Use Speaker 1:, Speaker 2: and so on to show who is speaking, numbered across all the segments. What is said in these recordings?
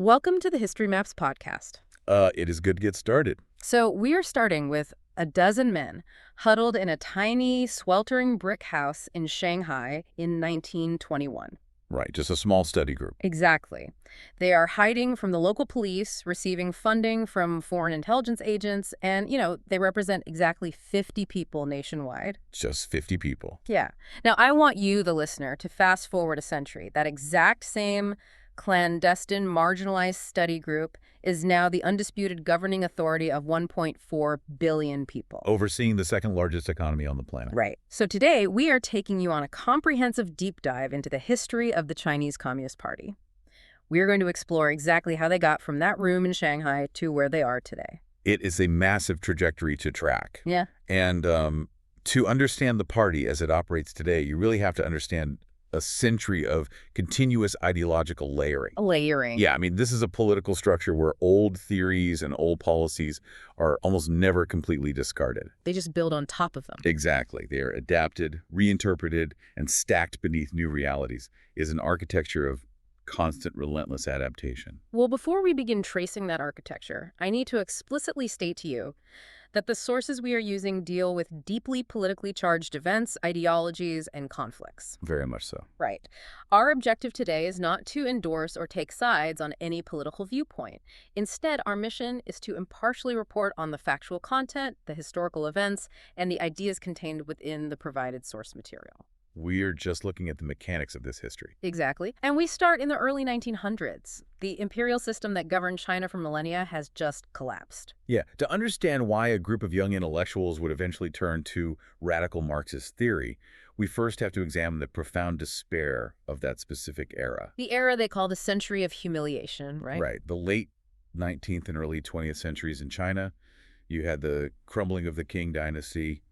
Speaker 1: Welcome to the History Maps podcast.
Speaker 2: It is good to get started.
Speaker 1: So we are starting with a dozen men huddled in a tiny, sweltering brick house in Shanghai in 1921.
Speaker 2: Right, just a small study group.
Speaker 1: Exactly. They are hiding from the local police, receiving funding from foreign intelligence agents, and, they represent exactly 50 people nationwide.
Speaker 2: Just 50 people.
Speaker 1: Yeah. Now, I want you, the listener, to fast forward a century. That exact same clandestine, marginalized study group is now the undisputed governing authority of 1.4 billion people.
Speaker 2: Overseeing the second largest economy on the planet.
Speaker 1: Right. So today, we are taking you on a comprehensive deep dive into the history of the Chinese Communist Party. We are going to explore exactly how they got from that room in Shanghai to where they are today.
Speaker 2: It is a massive trajectory to track.
Speaker 1: Yeah.
Speaker 2: And to understand the party as it operates today, you really have to understand a century of continuous ideological layering.
Speaker 1: Layering.
Speaker 2: Yeah, I mean, this is a political structure where old theories and old policies are almost never completely discarded.
Speaker 1: They just build on top of them.
Speaker 2: Exactly. They are adapted, reinterpreted, and stacked beneath new realities. It is an architecture of constant, relentless adaptation.
Speaker 1: Well, before we begin tracing that architecture, I need to explicitly state to you that the sources we are using deal with deeply politically charged events, ideologies, and conflicts.
Speaker 2: Very much so.
Speaker 1: Right. Our objective today is not to endorse or take sides on any political viewpoint. Instead, our mission is to impartially report on the factual content, the historical events, and the ideas contained within the provided source material.
Speaker 2: We are just looking at the mechanics of this history.
Speaker 1: Exactly. And we start in the early 1900s. The imperial system that governed China for millennia has just collapsed.
Speaker 2: Yeah, to understand why a group of young intellectuals would eventually turn to radical Marxist theory, we first have to examine the profound despair of that specific era.
Speaker 1: The era they call the century of humiliation, right?
Speaker 2: Right. The late 19th and early 20th centuries in China, you had the crumbling of the Qing dynasty,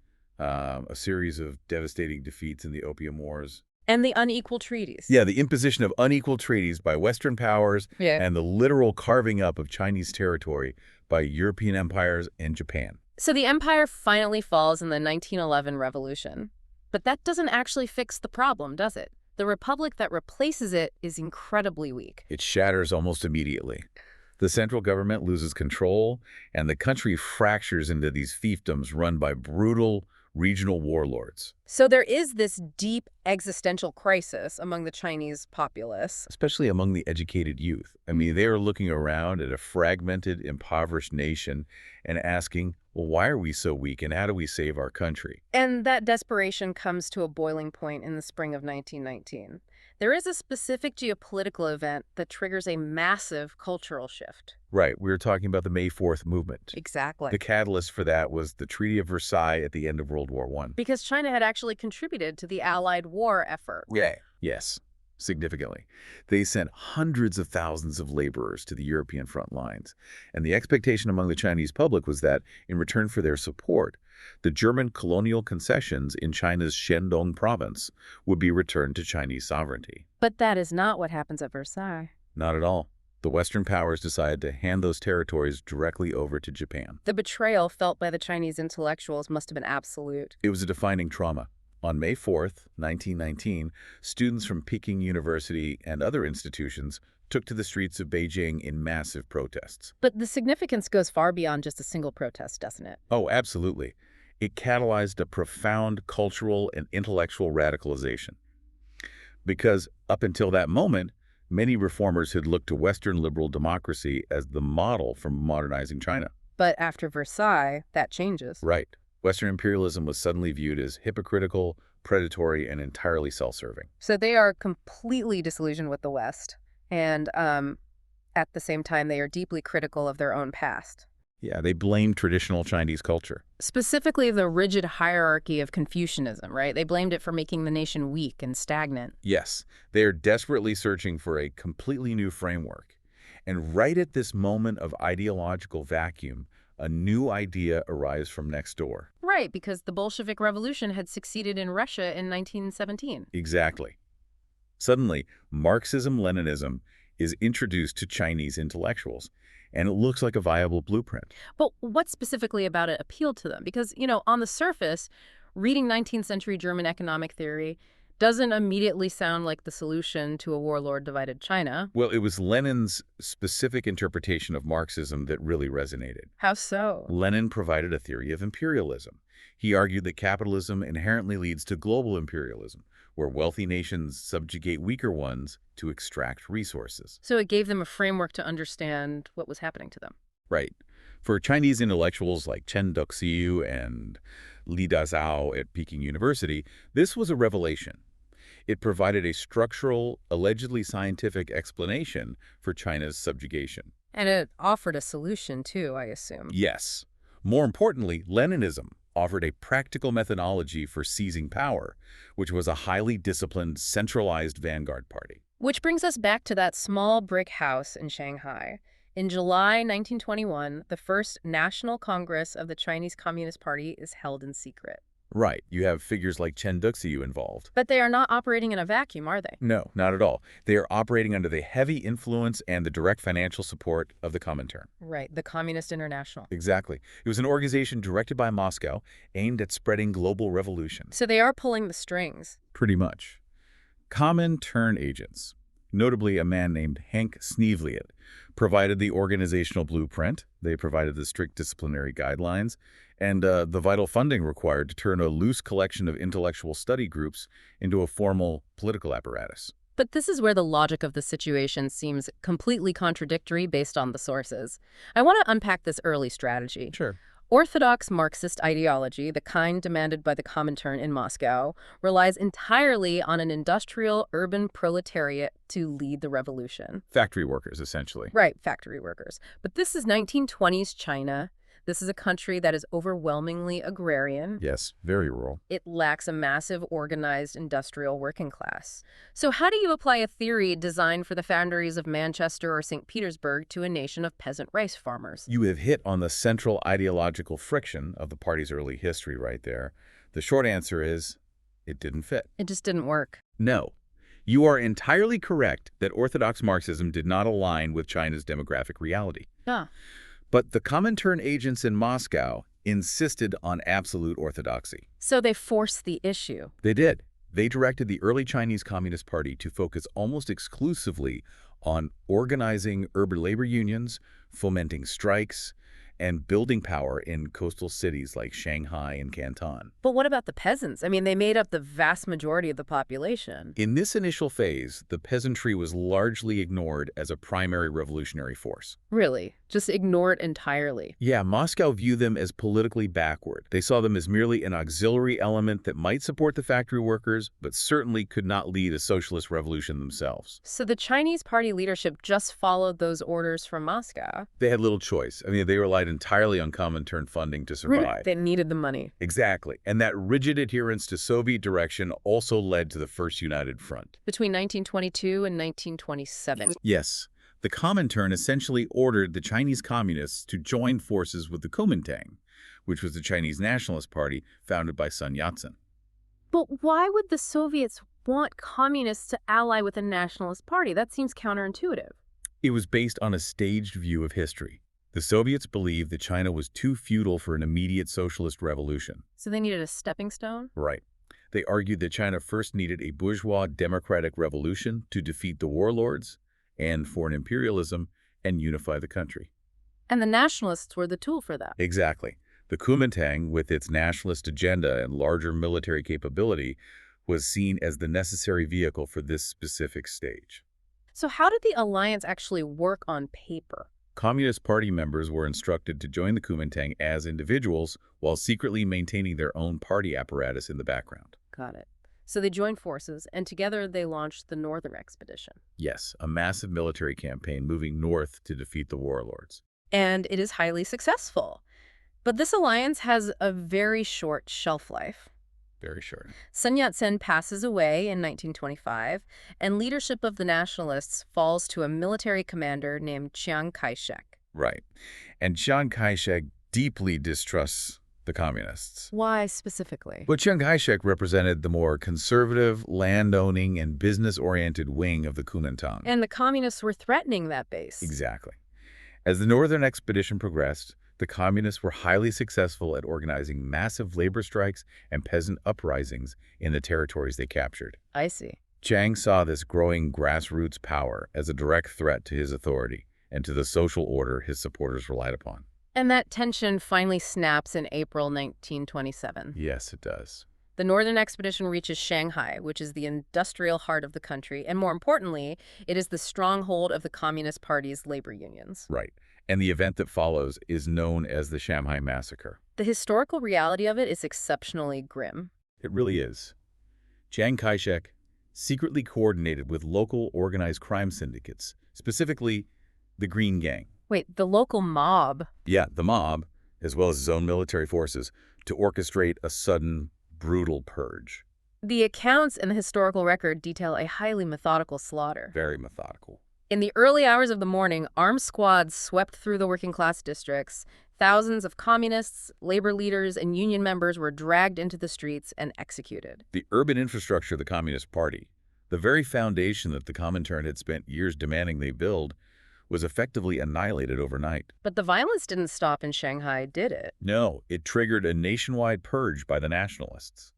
Speaker 2: a series of devastating defeats in the Opium Wars.
Speaker 1: And the unequal treaties.
Speaker 2: Yeah, the imposition of unequal treaties by Western powers and the literal carving up of Chinese territory by European empires and Japan.
Speaker 1: So the empire finally falls in the 1911 revolution. But that doesn't actually fix the problem, does it? The republic that replaces it is incredibly weak.
Speaker 2: It shatters almost immediately. The central government loses control, and the country fractures into these fiefdoms run by brutal regional warlords.
Speaker 1: So there is this deep existential crisis among the Chinese populace.
Speaker 2: Especially among the educated youth. I mean, they are looking around at a fragmented, impoverished nation and asking, well, why are we so weak and how do we save our country?
Speaker 1: And that desperation comes to a boiling point in the spring of 1919. There is a specific geopolitical event that triggers a massive cultural shift.
Speaker 2: Right. We were talking about the May 4th movement.
Speaker 1: Exactly.
Speaker 2: The catalyst for that was the Treaty of Versailles at the end of World War I.
Speaker 1: Because China had actually contributed to the Allied war effort.
Speaker 2: Yeah. Yes, significantly. They sent hundreds of thousands of laborers to the European front lines. And the expectation among the Chinese public was that, in return for their support, the German colonial concessions in China's Shandong province would be returned to Chinese sovereignty.
Speaker 1: But that is not what happens at Versailles.
Speaker 2: Not at all. The Western powers decided to hand those territories directly over to Japan.
Speaker 1: The betrayal felt by the Chinese intellectuals must have been absolute.
Speaker 2: It was a defining trauma. On May 4th, 1919, students from Peking University and other institutions took to the streets of Beijing in massive protests.
Speaker 1: But the significance goes far beyond just a single protest, doesn't it?
Speaker 2: Oh, absolutely. It catalyzed a profound cultural and intellectual radicalization. Because up until that moment, many reformers had looked to Western liberal democracy as the model for modernizing China.
Speaker 1: But after Versailles, that changes.
Speaker 2: Right. Western imperialism was suddenly viewed as hypocritical, predatory, and entirely self-serving.
Speaker 1: So they are completely disillusioned with the West. And at the same time, they are deeply critical of their own past.
Speaker 2: Yeah, they blamed traditional Chinese culture.
Speaker 1: Specifically the rigid hierarchy of Confucianism, right? They blamed it for making the nation weak and stagnant.
Speaker 2: Yes, they are desperately searching for a completely new framework. And right at this moment of ideological vacuum, a new idea arrives from next door.
Speaker 1: Right, because the Bolshevik Revolution had succeeded in Russia in 1917.
Speaker 2: Exactly. Suddenly, Marxism-Leninism is introduced to Chinese intellectuals, and it looks like a viable blueprint.
Speaker 1: But what specifically about it appealed to them? Because, on the surface, reading 19th century German economic theory, Doesn't immediately sound like the solution to a warlord-divided China.
Speaker 2: Well, it was Lenin's specific interpretation of Marxism that really resonated.
Speaker 1: How so?
Speaker 2: Lenin provided a theory of imperialism. He argued that capitalism inherently leads to global imperialism, where wealthy nations subjugate weaker ones to extract resources.
Speaker 1: So it gave them a framework to understand what was happening to them.
Speaker 2: Right. For Chinese intellectuals like Chen Duxiu and Li Dazhao at Peking University, this was a revelation. It provided a structural, allegedly scientific explanation for China's subjugation.
Speaker 1: And it offered a solution, too, I assume.
Speaker 2: Yes. More importantly, Leninism offered a practical methodology for seizing power, which was a highly disciplined, centralized vanguard party.
Speaker 1: Which brings us back to that small brick house in Shanghai. In July 1921, the first National Congress of the Chinese Communist Party is held in secret.
Speaker 2: Right. You have figures like Chen Duxiu involved.
Speaker 1: But they are not operating in a vacuum, are they?
Speaker 2: No, not at all. They are operating under the heavy influence and the direct financial support of the Comintern.
Speaker 1: Right, the Communist International.
Speaker 2: Exactly. It was an organization directed by Moscow, aimed at spreading global revolution.
Speaker 1: So they are pulling the strings.
Speaker 2: Pretty much. Comintern agents, notably a man named Hank Sneevliet, provided the organizational blueprint. They provided the strict disciplinary guidelines and the vital funding required to turn a loose collection of intellectual study groups into a formal political apparatus.
Speaker 1: But this is where the logic of the situation seems completely contradictory based on the sources. I want to unpack this early strategy.
Speaker 2: Sure.
Speaker 1: Orthodox Marxist ideology, the kind demanded by the Comintern in Moscow, relies entirely on an industrial, urban proletariat to lead the revolution.
Speaker 2: Factory workers, essentially.
Speaker 1: Right, factory workers. But this is 1920s China. This is a country that is overwhelmingly agrarian.
Speaker 2: Yes, very rural.
Speaker 1: It lacks a massive organized industrial working class. So how do you apply a theory designed for the foundries of Manchester or St. Petersburg to a nation of peasant rice farmers?
Speaker 2: You have hit on the central ideological friction of the party's early history right there. The short answer is, it didn't fit.
Speaker 1: It just didn't work.
Speaker 2: No. You are entirely correct that Orthodox Marxism did not align with China's demographic reality.
Speaker 1: Ah.
Speaker 2: But the Comintern agents in Moscow insisted on absolute orthodoxy.
Speaker 1: So they forced the issue.
Speaker 2: They did. They directed the early Chinese Communist Party to focus almost exclusively on organizing urban labor unions, fomenting strikes, and building power in coastal cities like Shanghai and Canton.
Speaker 1: But what about the peasants? I mean, they made up the vast majority of the population.
Speaker 2: In this initial phase, the peasantry was largely ignored as a primary revolutionary force.
Speaker 1: Really? Just ignore it entirely.
Speaker 2: Yeah, Moscow viewed them as politically backward. They saw them as merely an auxiliary element that might support the factory workers, but certainly could not lead a socialist revolution themselves.
Speaker 1: So the Chinese party leadership just followed those orders from Moscow.
Speaker 2: They had little choice. I mean, they relied entirely on Comintern funding to survive.
Speaker 1: They needed the money.
Speaker 2: Exactly. And that rigid adherence to Soviet direction also led to the First United Front.
Speaker 1: Between 1922 and 1927.
Speaker 2: Yes. The Comintern essentially ordered the Chinese communists to join forces with the Kuomintang, which was the Chinese Nationalist Party founded by Sun Yat-sen.
Speaker 1: But why would the Soviets want communists to ally with a nationalist party? That seems counterintuitive.
Speaker 2: It was based on a staged view of history. The Soviets believed that China was too feudal for an immediate socialist revolution.
Speaker 1: So they needed a stepping stone?
Speaker 2: Right. They argued that China first needed a bourgeois democratic revolution to defeat the warlords and foreign imperialism and unify the country.
Speaker 1: And the nationalists were the tool for that.
Speaker 2: Exactly. The Kuomintang, with its nationalist agenda and larger military capability, was seen as the necessary vehicle for this specific stage.
Speaker 1: So how did the alliance actually work on paper?
Speaker 2: Communist Party members were instructed to join the Kuomintang as individuals while secretly maintaining their own party apparatus in the background.
Speaker 1: Got it. So they joined forces, and together they launched the Northern Expedition.
Speaker 2: Yes, a massive military campaign moving north to defeat the warlords.
Speaker 1: And it is highly successful. But this alliance has a very short shelf life.
Speaker 2: Very short.
Speaker 1: Sun Yat-sen passes away in 1925, and leadership of the nationalists falls to a military commander named Chiang Kai-shek.
Speaker 2: Right. And Chiang Kai-shek deeply distrusts the communists.
Speaker 1: Why specifically?
Speaker 2: But Chiang Kai-shek represented the more conservative, land-owning, and business-oriented wing of the Kuomintang.
Speaker 1: And the communists were threatening that base.
Speaker 2: Exactly. As the Northern Expedition progressed, The communists were highly successful at organizing massive labor strikes and peasant uprisings in the territories they captured.
Speaker 1: I see.
Speaker 2: Chiang saw this growing grassroots power as a direct threat to his authority and to the social order his supporters relied upon.
Speaker 1: And that tension finally snaps in April 1927.
Speaker 2: Yes, it does.
Speaker 1: The Northern Expedition reaches Shanghai, which is the industrial heart of the country, and more importantly, it is the stronghold of the Communist Party's labor unions.
Speaker 2: Right. And the event that follows is known as the Shanghai Massacre.
Speaker 1: The historical reality of it is exceptionally grim.
Speaker 2: It really is. Chiang Kai-shek secretly coordinated with local organized crime syndicates, specifically the Green Gang.
Speaker 1: Wait, the local mob?
Speaker 2: Yeah, the mob, as well as his own military forces, to orchestrate a sudden, brutal purge.
Speaker 1: The accounts in the historical record detail a highly methodical slaughter.
Speaker 2: Very methodical.
Speaker 1: In the early hours of the morning, armed squads swept through the working-class districts. Thousands of communists, labor leaders, and union members were dragged into the streets and executed.
Speaker 2: The urban infrastructure of the Communist Party, the very foundation that the Comintern had spent years demanding they build, was effectively annihilated overnight.
Speaker 1: But the violence didn't stop in Shanghai, did it?
Speaker 2: No, it triggered a nationwide purge by the nationalists.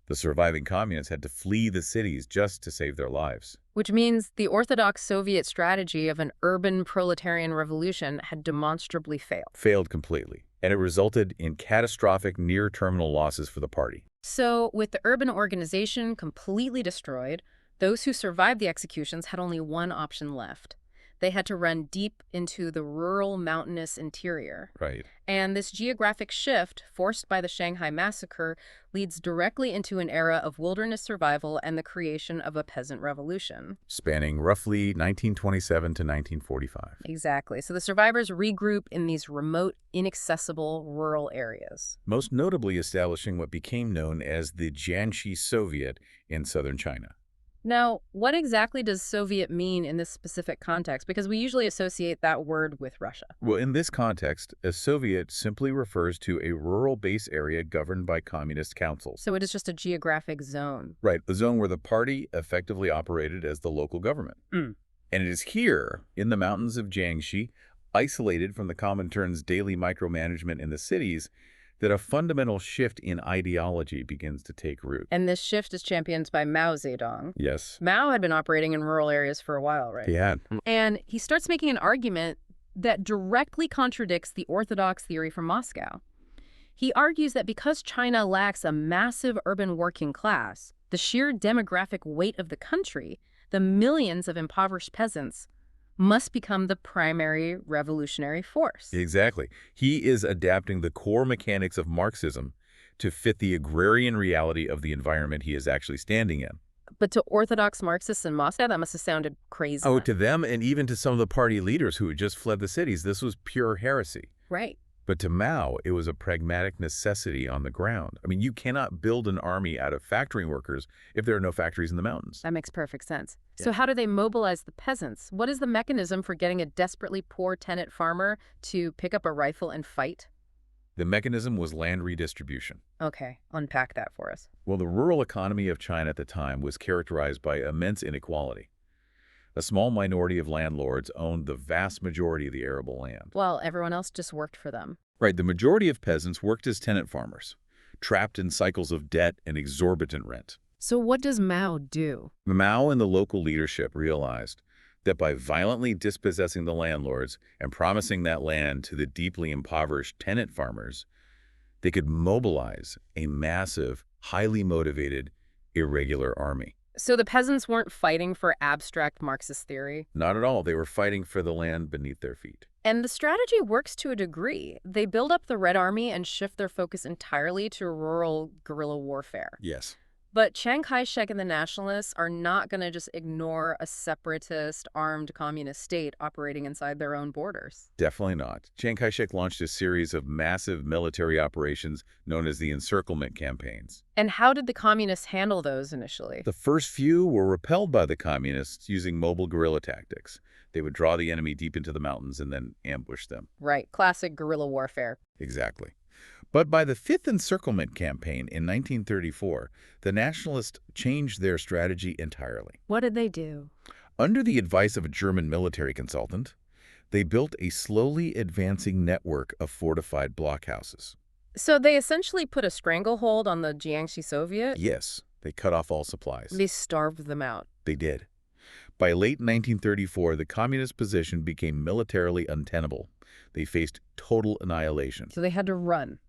Speaker 2: The surviving communists had to flee the cities just to save their lives.
Speaker 1: Which means the orthodox Soviet strategy of an urban proletarian revolution had demonstrably failed.
Speaker 2: Failed completely, and it resulted in catastrophic near-terminal losses for the party.
Speaker 1: So, with the urban organization completely destroyed, those who survived the executions had only one option left. They had to run deep into the rural, mountainous interior.
Speaker 2: Right.
Speaker 1: And this geographic shift, forced by the Shanghai Massacre, leads directly into an era of wilderness survival and the creation of a peasant revolution.
Speaker 2: Spanning roughly 1927 to 1945.
Speaker 1: Exactly. So the survivors regroup in these remote, inaccessible rural areas.
Speaker 2: Most notably establishing what became known as the Jiangxi Soviet in southern China.
Speaker 1: Now, what exactly does Soviet mean in this specific context? Because we usually associate that word with Russia.
Speaker 2: Well, in this context, a Soviet simply refers to a rural base area governed by communist councils.
Speaker 1: So it is just a geographic zone.
Speaker 2: Right, the zone where the party effectively operated as the local government. And it is here, in the mountains of Jiangxi, isolated from the Comintern's daily micromanagement in the cities, that a fundamental shift in ideology begins to take root.
Speaker 1: And this shift is championed by Mao Zedong.
Speaker 2: Yes.
Speaker 1: Mao had been operating in rural areas for a while, right?
Speaker 2: He had.
Speaker 1: And he starts making an argument that directly contradicts the orthodox theory from Moscow. He argues that because China lacks a massive urban working class, the sheer demographic weight of the country, the millions of impoverished peasants, must become the primary revolutionary force.
Speaker 2: Exactly. He is adapting the core mechanics of Marxism to fit the agrarian reality of the environment he is actually standing in.
Speaker 1: But to orthodox Marxists in Moscow, that must have sounded crazy.
Speaker 2: Oh, to them and even to some of the party leaders who had just fled the cities, this was pure heresy.
Speaker 1: Right.
Speaker 2: But to Mao, it was a pragmatic necessity on the ground. I mean, you cannot build an army out of factory workers if there are no factories in the mountains.
Speaker 1: That makes perfect sense.
Speaker 2: Yeah.
Speaker 1: So how do they mobilize the peasants? What is the mechanism for getting a desperately poor tenant farmer to pick up a rifle and fight?
Speaker 2: The mechanism was land redistribution.
Speaker 1: Okay, unpack that for us.
Speaker 2: Well, the rural economy of China at the time was characterized by immense inequality. A small minority of landlords owned the vast majority of the arable land.
Speaker 1: Well, everyone else just worked for them.
Speaker 2: Right, the majority of peasants worked as tenant farmers, trapped in cycles of debt and exorbitant rent.
Speaker 1: So what does Mao do?
Speaker 2: Mao and the local leadership realized that by violently dispossessing the landlords and promising that land to the deeply impoverished tenant farmers, they could mobilize a massive, highly motivated, irregular army.
Speaker 1: So the peasants weren't fighting for abstract Marxist theory?
Speaker 2: Not at all. They were fighting for the land beneath their feet.
Speaker 1: And the strategy works to a degree. They build up the Red Army and shift their focus entirely to rural guerrilla warfare.
Speaker 2: Yes.
Speaker 1: But Chiang Kai-shek and the nationalists are not going to just ignore a separatist, armed communist state operating inside their own borders.
Speaker 2: Definitely not. Chiang Kai-shek launched a series of massive military operations known as the encirclement campaigns.
Speaker 1: And how did the communists handle those initially?
Speaker 2: The first few were repelled by the communists using mobile guerrilla tactics. They would draw the enemy deep into the mountains and then ambush them.
Speaker 1: Right, classic guerrilla warfare.
Speaker 2: Exactly. But by the Fifth Encirclement Campaign in 1934, the nationalists changed their strategy entirely.
Speaker 1: What did they do?
Speaker 2: Under the advice of a German military consultant, They built a slowly advancing network of fortified blockhouses.
Speaker 1: So they essentially put a stranglehold on the Jiangxi Soviet?
Speaker 2: Yes, they cut off all supplies.
Speaker 1: They starved them out.
Speaker 2: They did. By late 1934, the communist position became militarily untenable. They faced total annihilation.
Speaker 1: So they had to run.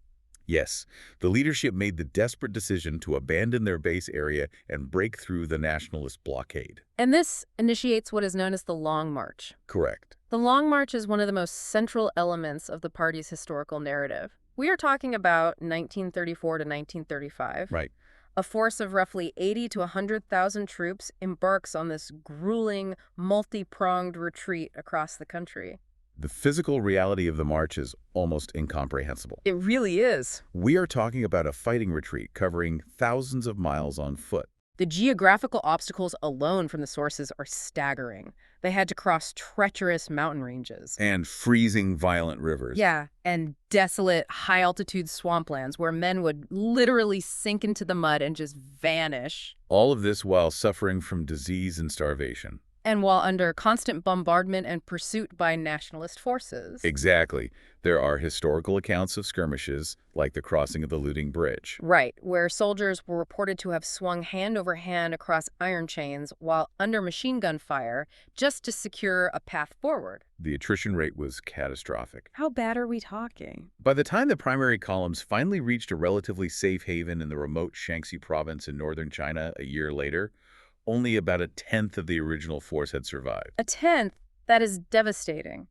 Speaker 2: Yes, the leadership made the desperate decision to abandon their base area and break through the nationalist blockade.
Speaker 1: And this initiates what is known as the Long March.
Speaker 2: Correct.
Speaker 1: The Long March is one of the most central elements of the party's historical narrative. We are talking about 1934 to 1935.
Speaker 2: Right.
Speaker 1: A force of roughly 80 to 100,000 troops embarks on this grueling, multi-pronged retreat across the country.
Speaker 2: The physical reality of the march is almost incomprehensible.
Speaker 1: It really is.
Speaker 2: We are talking about a fighting retreat covering thousands of miles on foot.
Speaker 1: The geographical obstacles alone from the sources are staggering. They had to cross treacherous mountain ranges.
Speaker 2: And freezing violent rivers.
Speaker 1: Yeah, and desolate, high-altitude swamplands where men would literally sink into the mud and just vanish.
Speaker 2: All of this while suffering from disease and starvation.
Speaker 1: And while under constant bombardment and pursuit by nationalist forces.
Speaker 2: Exactly. There are historical accounts of skirmishes, like the crossing of the Looting Bridge.
Speaker 1: Right, where soldiers were reported to have swung hand over hand across iron chains while under machine gun fire just to secure a path forward.
Speaker 2: The attrition rate was catastrophic.
Speaker 1: How bad are we talking?
Speaker 2: By the time the primary columns finally reached a relatively safe haven in the remote Shaanxi province in northern China a year later, only about a tenth of the original force had survived.
Speaker 1: A tenth? That is devastating.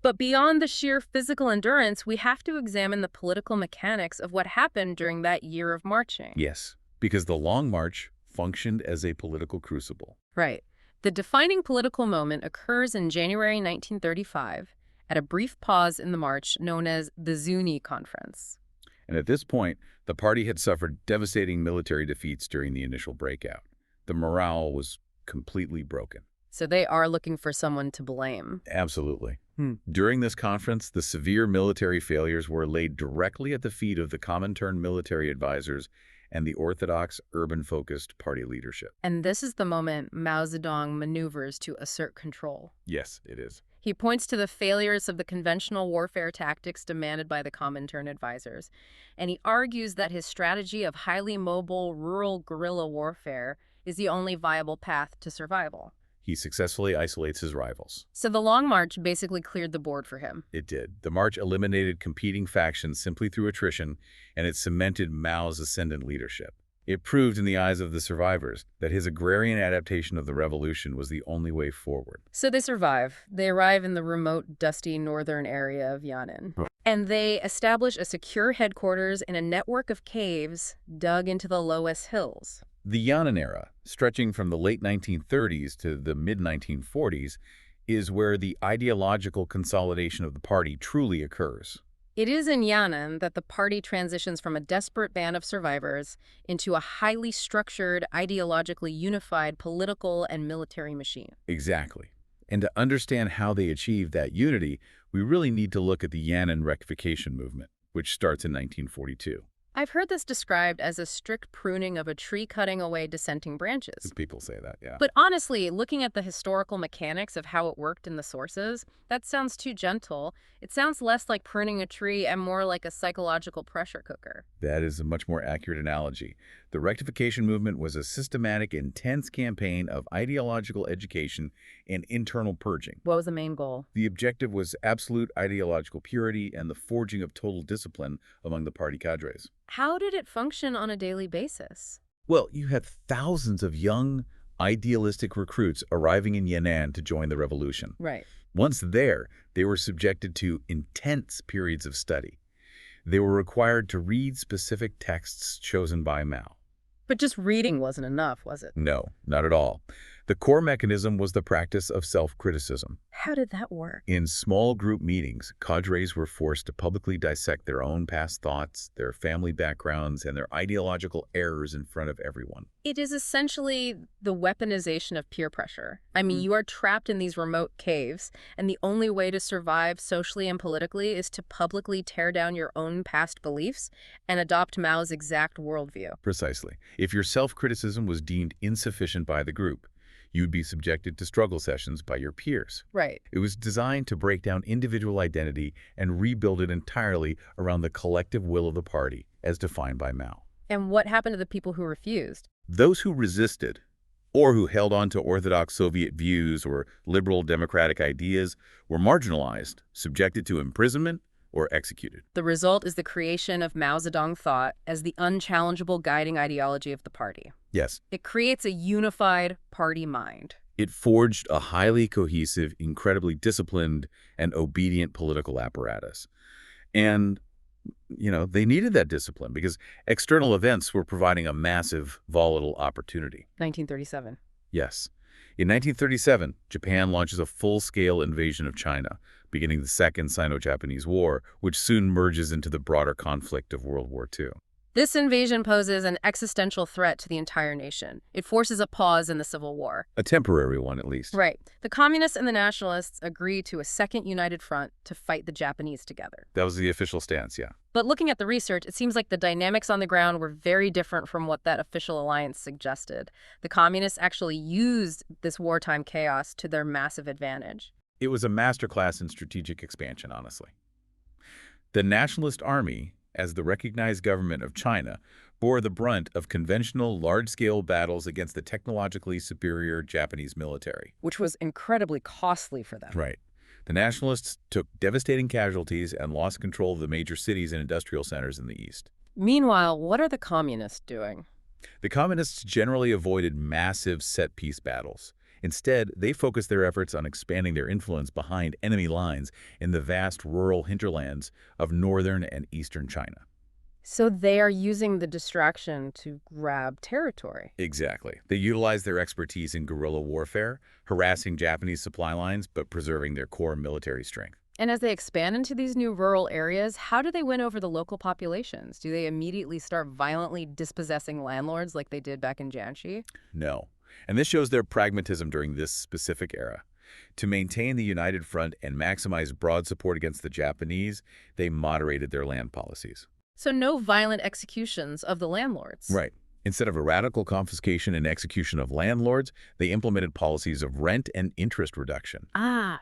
Speaker 1: But beyond the sheer physical endurance, we have to examine the political mechanics of what happened during that year of marching.
Speaker 2: Yes, because the Long March functioned as a political crucible.
Speaker 1: Right. The defining political moment occurs in January 1935 at a brief pause in the march known as the Zuni Conference.
Speaker 2: And at this point, the party had suffered devastating military defeats during the initial breakout. The morale was completely broken.
Speaker 1: So they are looking for someone to blame.
Speaker 2: Absolutely. During this conference, the severe military failures were laid directly at the feet of the Comintern military advisors and the orthodox, urban-focused party leadership.
Speaker 1: And this is the moment Mao Zedong maneuvers to assert control.
Speaker 2: Yes, it is.
Speaker 1: He points to the failures of the conventional warfare tactics demanded by the Comintern advisors, and he argues that his strategy of highly mobile rural guerrilla warfare is the only viable path to survival.
Speaker 2: He successfully isolates his rivals.
Speaker 1: So the Long March basically cleared the board for him.
Speaker 2: It did. The march eliminated competing factions simply through attrition, and it cemented Mao's ascendant leadership. It proved in the eyes of the survivors that his agrarian adaptation of the revolution was the only way forward.
Speaker 1: So they survive. They arrive in the remote, dusty northern area of Yan'an. And they establish a secure headquarters in a network of caves dug into the Loess Hills.
Speaker 2: The Yan'an era, stretching from the late 1930s to the mid-1940s, is where the ideological consolidation of the party truly occurs.
Speaker 1: It is in Yan'an that the party transitions from a desperate band of survivors into a highly structured, ideologically unified political and military machine.
Speaker 2: Exactly. And to understand how they achieved that unity, we really need to look at the Yan'an rectification movement, which starts in 1942.
Speaker 1: I've heard this described as a strict pruning of a tree cutting away dissenting branches.
Speaker 2: People say that, yeah.
Speaker 1: But honestly, looking at the historical mechanics of how it worked in the sources, that sounds too gentle. It sounds less like pruning a tree and more like a psychological pressure cooker.
Speaker 2: That is a much more accurate analogy. The rectification movement was a systematic, intense campaign of ideological education and internal purging.
Speaker 1: What was the main goal?
Speaker 2: The objective was absolute ideological purity and the forging of total discipline among the party cadres.
Speaker 1: How did it function on a daily basis?
Speaker 2: Well, you had thousands of young, idealistic recruits arriving in Yan'an to join the revolution.
Speaker 1: Right.
Speaker 2: Once there, they were subjected to intense periods of study. They were required to read specific texts chosen by Mao.
Speaker 1: But just reading wasn't enough, was it?
Speaker 2: No, not at all. The core mechanism was the practice of self-criticism.
Speaker 1: How did that work?
Speaker 2: In small group meetings, cadres were forced to publicly dissect their own past thoughts, their family backgrounds, and their ideological errors in front of everyone.
Speaker 1: It is essentially the weaponization of peer pressure. I mean, you are trapped in these remote caves, and the only way to survive socially and politically is to publicly tear down your own past beliefs and adopt Mao's exact worldview.
Speaker 2: Precisely. If your self-criticism was deemed insufficient by the group, You'd be subjected to struggle sessions by your peers.
Speaker 1: Right.
Speaker 2: It was designed to break down individual identity and rebuild it entirely around the collective will of the party, as defined by Mao.
Speaker 1: And what happened to the people who refused?
Speaker 2: Those who resisted, or who held on to orthodox Soviet views or liberal democratic ideas, were marginalized, subjected to imprisonment, or executed.
Speaker 1: The result is the creation of Mao Zedong thought as the unchallengeable guiding ideology of the party.
Speaker 2: Yes,
Speaker 1: It creates a unified party mind.
Speaker 2: it forged a highly cohesive, incredibly disciplined, and obedient political apparatus. And, they needed that discipline because external events were providing a massive, volatile opportunity.
Speaker 1: 1937.
Speaker 2: Yes. In 1937, Japan launches a full-scale invasion of China, beginning the Second Sino-Japanese War, which soon merges into the broader conflict of World War II.
Speaker 1: This invasion poses an existential threat to the entire nation. It forces a pause in the Civil War.
Speaker 2: A temporary one, at least.
Speaker 1: Right. The communists and the nationalists agree to a second united front to fight the Japanese together.
Speaker 2: That was the official stance, yeah.
Speaker 1: But looking at the research, it seems like the dynamics on the ground were very different from what that official alliance suggested. The communists actually used this wartime chaos to their massive advantage.
Speaker 2: It was a masterclass in strategic expansion, honestly. The Nationalist Army, as the recognized government of China, bore the brunt of conventional large-scale battles against the technologically superior Japanese military.
Speaker 1: Which was incredibly costly for them.
Speaker 2: Right. The Nationalists took devastating casualties and lost control of the major cities and industrial centers in the east.
Speaker 1: Meanwhile, what are the communists doing?
Speaker 2: The Communists generally avoided massive set-piece battles. Instead, they focused their efforts on expanding their influence behind enemy lines in the vast rural hinterlands of northern and eastern China.
Speaker 1: So they are using the distraction to grab territory.
Speaker 2: Exactly. They utilized their expertise in guerrilla warfare, harassing Japanese supply lines but preserving their core military strength.
Speaker 1: And as they expand into these new rural areas, how do they win over the local populations? Do they immediately start violently dispossessing landlords like they did back in Jiangxi?
Speaker 2: No. And this shows their pragmatism during this specific era. To maintain the united front and maximize broad support against the Japanese, they moderated their land policies.
Speaker 1: So no violent executions of the landlords.
Speaker 2: Right. Instead of a radical confiscation and execution of landlords, they implemented policies of rent and interest reduction.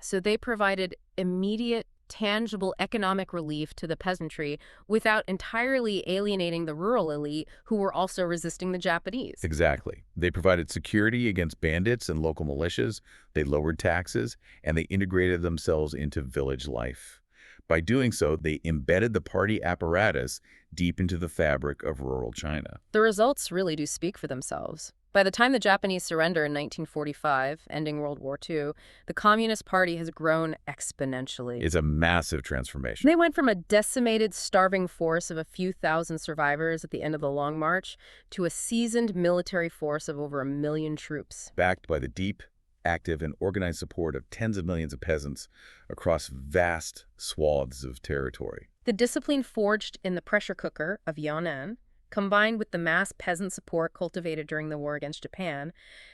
Speaker 1: So they provided immediate, tangible economic relief to the peasantry without entirely alienating the rural elite who were also resisting the Japanese.
Speaker 2: Exactly. They provided security against bandits and local militias, they lowered taxes, and they integrated themselves into village life. By doing so, they embedded the party apparatus deep into the fabric of rural China.
Speaker 1: The results really do speak for themselves. By the time the Japanese surrender in 1945, ending World War II, the Communist Party has grown exponentially.
Speaker 2: It's a massive transformation.
Speaker 1: They went from a decimated, starving force of a few thousand survivors at the end of the Long March to a seasoned military force of over 1 million troops.
Speaker 2: Backed by the deep, active, and organized support of tens of millions of peasants across vast swaths of territory.
Speaker 1: The discipline forged in the pressure cooker of Yunnan, combined with the mass peasant support cultivated during the war against Japan,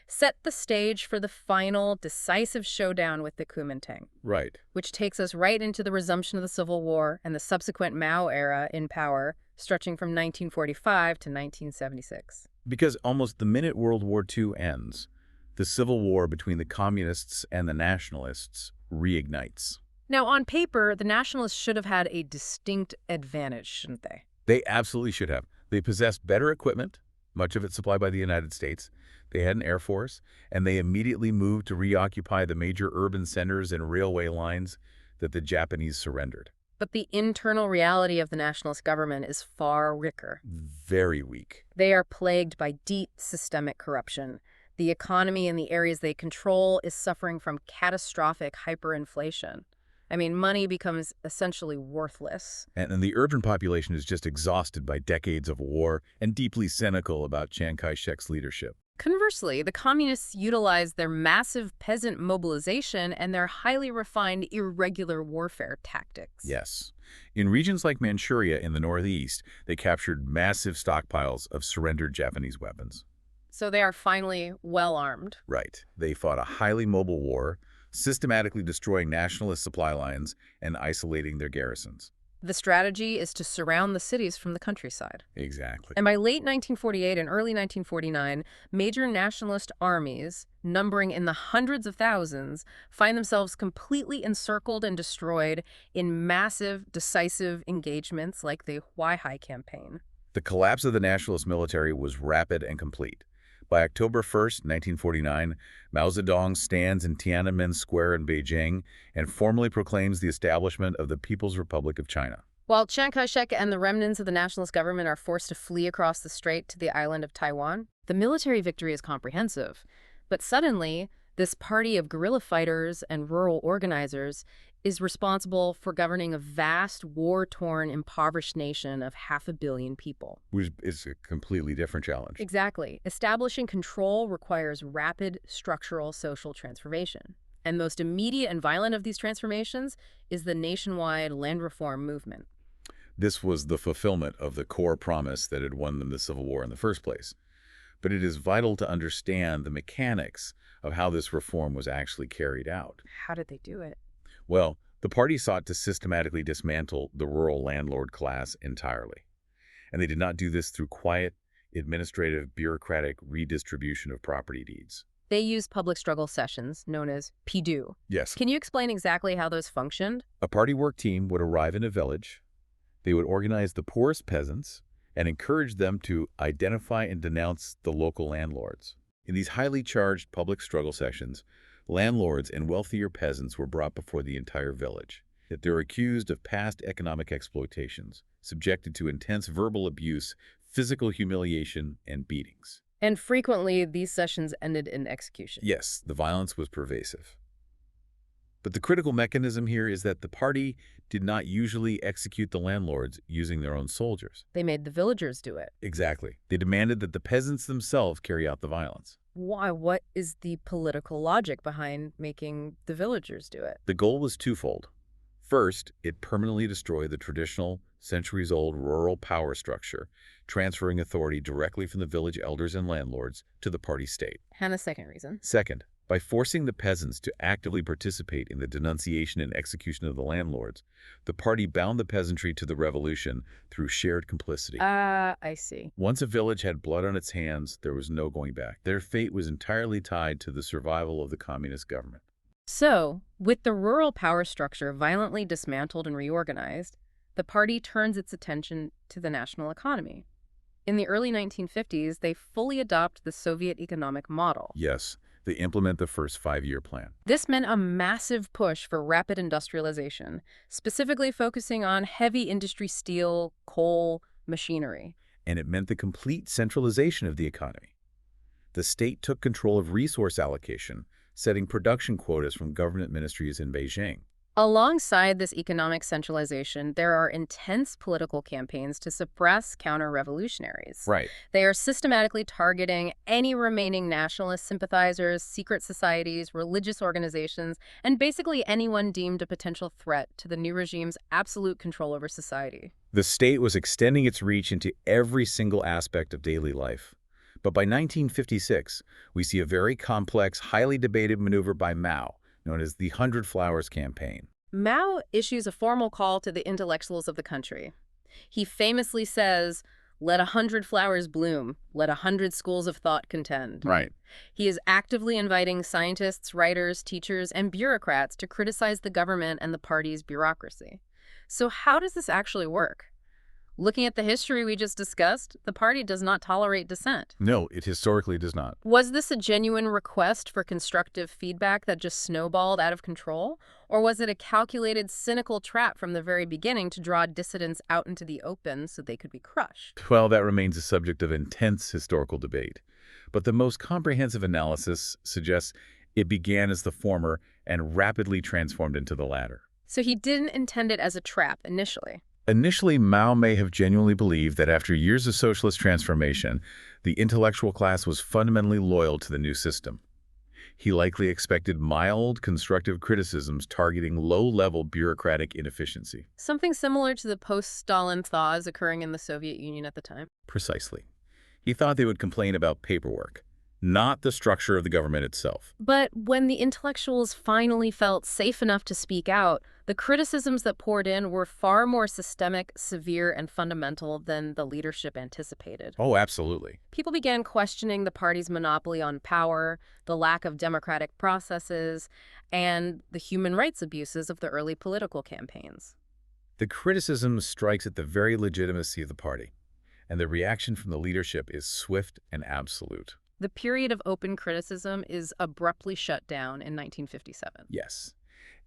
Speaker 1: set the stage for the final, decisive showdown with the Kuomintang.
Speaker 2: Right.
Speaker 1: Which takes us right into the resumption of the Civil War and the subsequent Mao era in power, stretching from 1945 to 1976.
Speaker 2: Because almost the minute World War II ends, the civil war between the communists and the nationalists reignites.
Speaker 1: Now, on paper, the nationalists should have had a distinct advantage, shouldn't they?
Speaker 2: They absolutely should have. They possessed better equipment, much of it supplied by the United States. They had an air force, and they immediately moved to reoccupy the major urban centers and railway lines that the Japanese surrendered.
Speaker 1: But the internal reality of the nationalist government is far richer.
Speaker 2: Very weak.
Speaker 1: They are plagued by deep systemic corruption. The economy in the areas they control is suffering from catastrophic hyperinflation. I mean, money becomes essentially worthless.
Speaker 2: And the urban population is just exhausted by decades of war and deeply cynical about Chiang Kai-shek's leadership.
Speaker 1: Conversely, the communists utilize their massive peasant mobilization and their highly refined irregular warfare tactics.
Speaker 2: Yes. In regions like Manchuria in the northeast, they captured massive stockpiles of surrendered Japanese weapons.
Speaker 1: So they are finally well-armed.
Speaker 2: Right. They fought a highly mobile war, systematically destroying nationalist supply lines and isolating their garrisons.
Speaker 1: The strategy is to surround the cities from the countryside.
Speaker 2: Exactly.
Speaker 1: And by late 1948 and early 1949, major nationalist armies, numbering in the hundreds of thousands, find themselves completely encircled and destroyed in massive, decisive engagements like the Huaihai campaign.
Speaker 2: The collapse of the nationalist military was rapid and complete. By October 1st, 1949, Mao Zedong stands in Tiananmen Square in Beijing and formally proclaims the establishment of the People's Republic of China.
Speaker 1: While Chiang Kai-shek and the remnants of the nationalist government are forced to flee across the strait to the island of Taiwan, the military victory is comprehensive. But suddenly, this party of guerrilla fighters and rural organizers is responsible for governing a vast, war-torn, impoverished nation of 500 million people.
Speaker 2: Which is a completely different challenge.
Speaker 1: Exactly. Establishing control requires rapid, structural, social transformation. And most immediate and violent of these transformations is the nationwide land reform movement.
Speaker 2: This was the fulfillment of the core promise that had won them the Civil War in the first place. But it is vital to understand the mechanics of how this reform was actually carried out.
Speaker 1: How did they do it?
Speaker 2: Well, the party sought to systematically dismantle the rural landlord class entirely. And they did not do this through quiet, administrative, bureaucratic redistribution of property deeds.
Speaker 1: They used public struggle sessions, known as PDU.
Speaker 2: Yes.
Speaker 1: Can you explain exactly how those functioned?
Speaker 2: A party work team would arrive in a village. They would organize the poorest peasants and encourage them to identify and denounce the local landlords. In these highly charged public struggle sessions, landlords and wealthier peasants were brought before the entire village. They were accused of past economic exploitations, subjected to intense verbal abuse, physical humiliation, and beatings.
Speaker 1: And frequently, these sessions ended in execution.
Speaker 2: Yes, the violence was pervasive. But the critical mechanism here is that the party did not usually execute the landlords using their own soldiers.
Speaker 1: They made the villagers do it.
Speaker 2: Exactly. They demanded that the peasants themselves carry out the violence.
Speaker 1: Why? What is the political logic behind making the villagers do it?
Speaker 2: The goal was twofold. First, it permanently destroyed the traditional, centuries-old rural power structure, transferring authority directly from the village elders and landlords to the party state.
Speaker 1: And a second reason.
Speaker 2: Second, by forcing the peasants to actively participate in the denunciation and execution of the landlords, the party bound the peasantry to the revolution through shared complicity.
Speaker 1: I see.
Speaker 2: Once a village had blood on its hands, there was no going back. Their fate was entirely tied to the survival of the communist government.
Speaker 1: So, with the rural power structure violently dismantled and reorganized, the party turns its attention to the national economy. In the early 1950s, they fully adopt the Soviet economic model.
Speaker 2: Yes, they implement the first five-year plan.
Speaker 1: This meant a massive push for rapid industrialization, specifically focusing on heavy industry steel, coal, machinery.
Speaker 2: And it meant the complete centralization of the economy. The state took control of resource allocation, setting production quotas from government ministries in Beijing.
Speaker 1: Alongside this economic centralization, there are intense political campaigns to suppress counter-revolutionaries.
Speaker 2: Right.
Speaker 1: They are systematically targeting any remaining nationalist sympathizers, secret societies, religious organizations, and basically anyone deemed a potential threat to the new regime's absolute control over society.
Speaker 2: The state was extending its reach into every single aspect of daily life. But by 1956, we see a very complex, highly debated maneuver by Mao, known as the 100 Flowers Campaign.
Speaker 1: Mao issues a formal call to the intellectuals of the country. He famously says, "Let 100 flowers bloom, let 100 schools of thought contend."
Speaker 2: Right.
Speaker 1: He is actively inviting scientists, writers, teachers, and bureaucrats to criticize the government and the party's bureaucracy. So how does this actually work? Looking at the history we just discussed, the party does not tolerate dissent.
Speaker 2: No, it historically does not.
Speaker 1: Was this a genuine request for constructive feedback that just snowballed out of control? Or was it a calculated, cynical trap from the very beginning to draw dissidents out into the open so they could be crushed?
Speaker 2: Well, that remains a subject of intense historical debate. But the most comprehensive analysis suggests it began as the former and rapidly transformed into the latter.
Speaker 1: So he didn't intend it as a trap initially.
Speaker 2: Initially, Mao may have genuinely believed that after years of socialist transformation, the intellectual class was fundamentally loyal to the new system. He likely expected mild, constructive criticisms targeting low-level bureaucratic inefficiency.
Speaker 1: Something similar to the post-Stalin thaws occurring in the Soviet Union at the time.
Speaker 2: Precisely. He thought they would complain about paperwork, not the structure of the government itself.
Speaker 1: But when the intellectuals finally felt safe enough to speak out, the criticisms that poured in were far more systemic, severe, and fundamental than the leadership anticipated.
Speaker 2: Oh, absolutely.
Speaker 1: People began questioning the party's monopoly on power, the lack of democratic processes, and the human rights abuses of the early political campaigns.
Speaker 2: The criticism strikes at the very legitimacy of the party, and the reaction from the leadership is swift and absolute.
Speaker 1: The period of open criticism is abruptly shut down in 1957.
Speaker 2: Yes.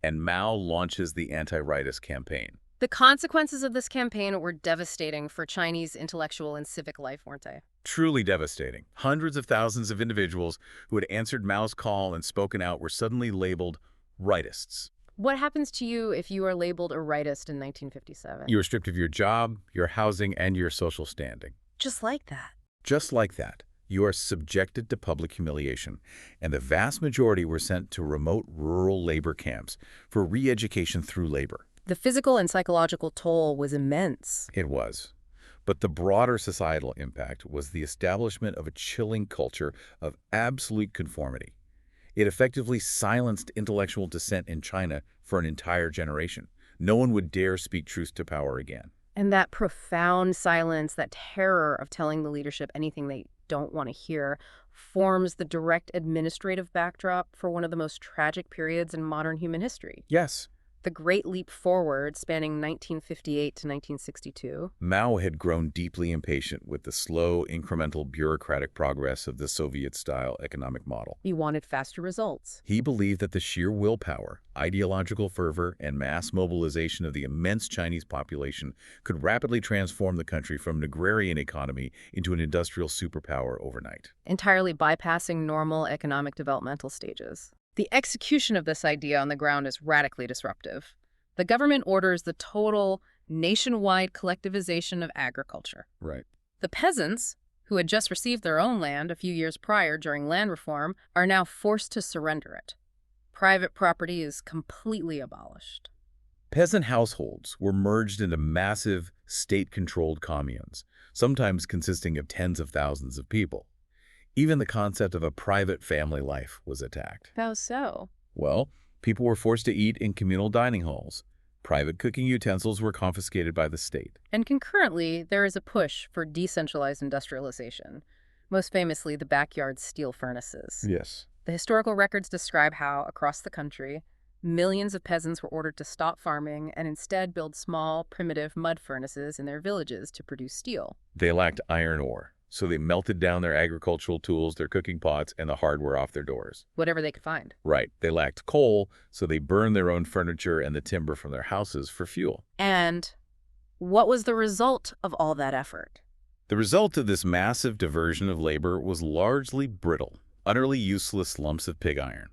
Speaker 2: And Mao launches the anti-rightist campaign.
Speaker 1: The consequences of this campaign were devastating for Chinese intellectual and civic life, weren't they?
Speaker 2: Truly devastating. Hundreds of thousands of individuals who had answered Mao's call and spoken out were suddenly labeled rightists.
Speaker 1: What happens to you if you are labeled a rightist in 1957?
Speaker 2: You are stripped of your job, your housing, and your social standing.
Speaker 1: Just like that.
Speaker 2: Just like that, you are subjected to public humiliation, and the vast majority were sent to remote rural labor camps for re-education through labor.
Speaker 1: The physical and psychological toll was immense.
Speaker 2: It was. But the broader societal impact was the establishment of a chilling culture of absolute conformity. It effectively silenced intellectual dissent in China for an entire generation. No one would dare speak truth to power again.
Speaker 1: And that profound silence, that terror of telling the leadership anything they don't want to hear, forms the direct administrative backdrop for one of the most tragic periods in modern human history.
Speaker 2: Yes.
Speaker 1: The Great Leap Forward, spanning 1958 to 1962.
Speaker 2: Mao had grown deeply impatient with the slow, incremental bureaucratic progress of the Soviet-style economic model.
Speaker 1: He wanted faster results.
Speaker 2: He believed that the sheer willpower, ideological fervor, and mass mobilization of the immense Chinese population could rapidly transform the country from an agrarian economy into an industrial superpower overnight.
Speaker 1: Entirely bypassing normal economic developmental stages. The execution of this idea on the ground is radically disruptive. The government orders the total nationwide collectivization of agriculture.
Speaker 2: Right.
Speaker 1: The peasants, who had just received their own land a few years prior during land reform, are now forced to surrender it. Private property is completely abolished.
Speaker 2: Peasant households were merged into massive, state-controlled communes, sometimes consisting of tens of thousands of people. Even the concept of a private family life was attacked.
Speaker 1: How so?
Speaker 2: Well, people were forced to eat in communal dining halls. Private cooking utensils were confiscated by the state.
Speaker 1: And concurrently, there is a push for decentralized industrialization, most famously the backyard steel furnaces.
Speaker 2: Yes.
Speaker 1: The historical records describe how, across the country, millions of peasants were ordered to stop farming and instead build small, primitive mud furnaces in their villages to produce steel.
Speaker 2: They lacked iron ore, so they melted down their agricultural tools, their cooking pots, and the hardware off their doors.
Speaker 1: Whatever they could find.
Speaker 2: Right. They lacked coal, so they burned their own furniture and the timber from their houses for fuel.
Speaker 1: And what was the result of all that effort?
Speaker 2: The result of this massive diversion of labor was largely brittle, utterly useless lumps of pig iron.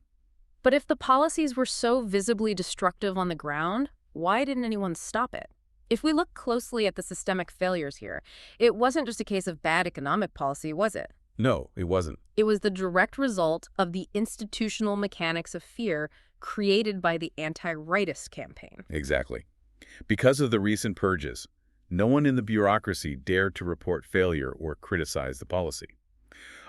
Speaker 1: But if the policies were so visibly destructive on the ground, why didn't anyone stop it? If we look closely at the systemic failures here, it wasn't just a case of bad economic policy, was it?
Speaker 2: No, it wasn't.
Speaker 1: It was the direct result of the institutional mechanics of fear created by the anti-rightist campaign.
Speaker 2: Exactly. Because of the recent purges, no one in the bureaucracy dared to report failure or criticize the policy.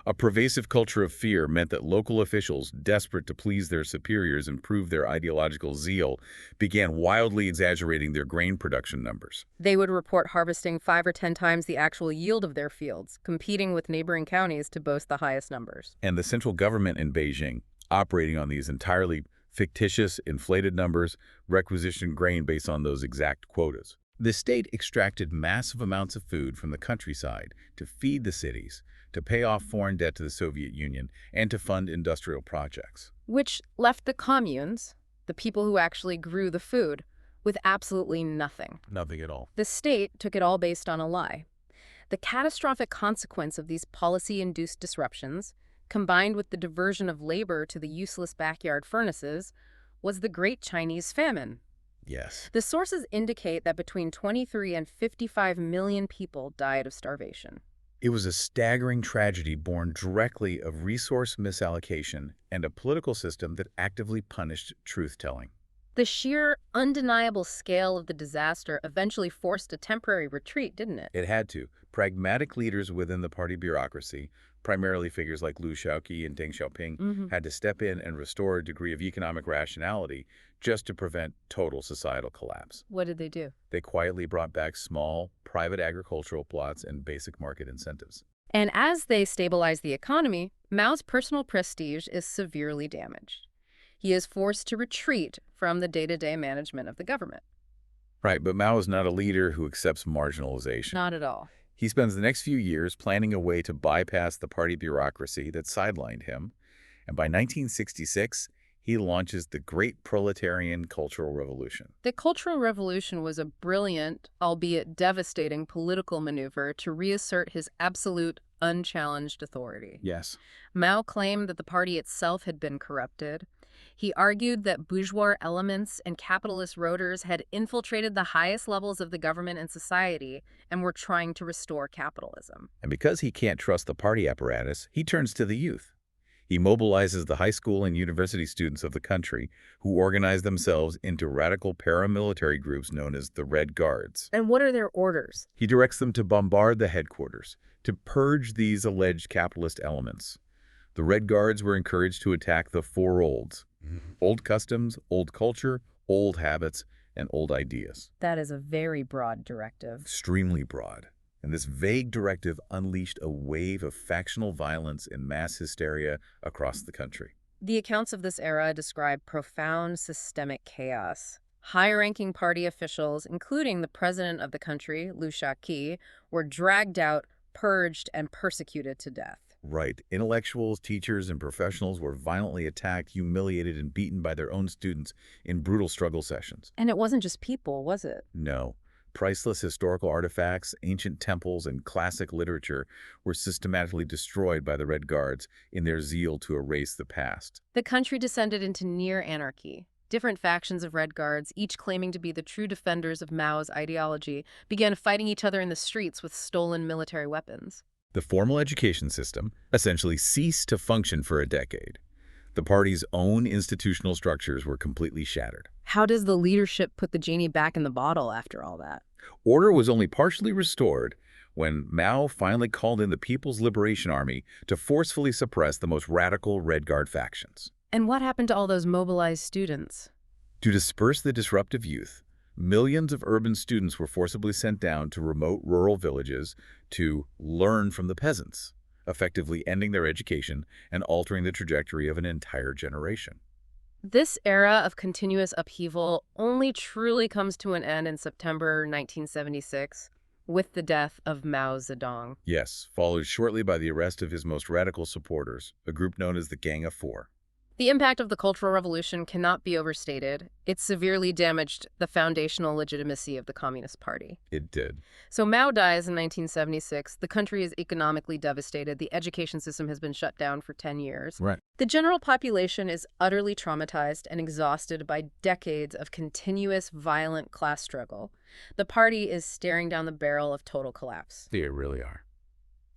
Speaker 2: A pervasive culture of fear meant that local officials, desperate to please their superiors and prove their ideological zeal, began wildly exaggerating their grain production numbers.
Speaker 1: They would report harvesting 5 or 10 times the actual yield of their fields, competing with neighboring counties to boast the highest numbers.
Speaker 2: And the central government in Beijing, operating on these entirely fictitious, inflated numbers, requisitioned grain based on those exact quotas. The state extracted massive amounts of food from the countryside to feed the cities, to pay off foreign debt to the Soviet Union, and to fund industrial projects.
Speaker 1: Which left the communes, the people who actually grew the food, with absolutely nothing.
Speaker 2: Nothing at all.
Speaker 1: The state took it all based on a lie. The catastrophic consequence of these policy-induced disruptions, combined with the diversion of labor to the useless backyard furnaces, was the Great Chinese Famine.
Speaker 2: Yes.
Speaker 1: The sources indicate that between 23 and 55 million people died of starvation.
Speaker 2: It was a staggering tragedy born directly of resource misallocation and a political system that actively punished truth-telling.
Speaker 1: The sheer, undeniable scale of the disaster eventually forced a temporary retreat, didn't it?
Speaker 2: It had to. Pragmatic leaders within the party bureaucracy, primarily figures like Liu Shaoqi and Deng Xiaoping,
Speaker 1: Hmm.
Speaker 2: had to step in and restore a degree of economic rationality just to prevent total societal collapse.
Speaker 1: What did they do?
Speaker 2: They quietly brought back small, private agricultural plots and basic market incentives.
Speaker 1: And as they stabilize the economy, Mao's personal prestige is severely damaged. He is forced to retreat from the day-to-day management of the government.
Speaker 2: Right, but Mao is not a leader who accepts marginalization.
Speaker 1: Not at all.
Speaker 2: He spends the next few years planning a way to bypass the party bureaucracy that sidelined him, and by 1966, he launches the Great Proletarian Cultural Revolution.
Speaker 1: The Cultural Revolution was a brilliant, albeit devastating, political maneuver to reassert his absolute, unchallenged authority.
Speaker 2: Yes.
Speaker 1: Mao claimed that the party itself had been corrupted. He argued that bourgeois elements and capitalist roaders had infiltrated the highest levels of the government and society and were trying to restore capitalism.
Speaker 2: And because he can't trust the party apparatus, he turns to the youth. He mobilizes the high school and university students of the country who organize themselves into radical paramilitary groups known as the Red Guards.
Speaker 1: And what are their orders?
Speaker 2: He directs them to bombard the headquarters, to purge these alleged capitalist elements. The Red Guards were encouraged to attack the four olds: old customs, old culture, old habits, and old ideas.
Speaker 1: That is a very broad directive.
Speaker 2: Extremely broad. And this vague directive unleashed a wave of factional violence and mass hysteria across the country.
Speaker 1: The accounts of this era describe profound systemic chaos. High-ranking party officials, including the president of the country, Liu Shaoqi, were dragged out, purged, and persecuted to death.
Speaker 2: Right. Intellectuals, teachers, and professionals were violently attacked, humiliated, and beaten by their own students in brutal struggle sessions.
Speaker 1: And it wasn't just people, was it?
Speaker 2: No. Priceless historical artifacts, ancient temples, and classic literature were systematically destroyed by the Red Guards in their zeal to erase the past.
Speaker 1: The country descended into near anarchy. Different factions of Red Guards, each claiming to be the true defenders of Mao's ideology, began fighting each other in the streets with stolen military weapons.
Speaker 2: The formal education system essentially ceased to function for a decade. The party's own institutional structures were completely shattered.
Speaker 1: How does the leadership put the genie back in the bottle after all that?
Speaker 2: Order was only partially restored when Mao finally called in the People's Liberation Army to forcefully suppress the most radical Red Guard factions.
Speaker 1: And what happened to all those mobilized students?
Speaker 2: To disperse the disruptive youth, millions of urban students were forcibly sent down to remote rural villages to learn from the peasants, effectively ending their education and altering the trajectory of an entire generation.
Speaker 1: This era of continuous upheaval only truly comes to an end in September 1976 with the death of Mao Zedong.
Speaker 2: Yes, followed shortly by the arrest of his most radical supporters, a group known as the Gang of Four.
Speaker 1: The impact of the Cultural Revolution cannot be overstated. It severely damaged the foundational legitimacy of the Communist Party.
Speaker 2: It did.
Speaker 1: So Mao dies in 1976. The country is economically devastated. The education system has been shut down for 10 years.
Speaker 2: Right.
Speaker 1: The general population is utterly traumatized and exhausted by decades of continuous violent class struggle. The party is staring down the barrel of total collapse.
Speaker 2: They really are.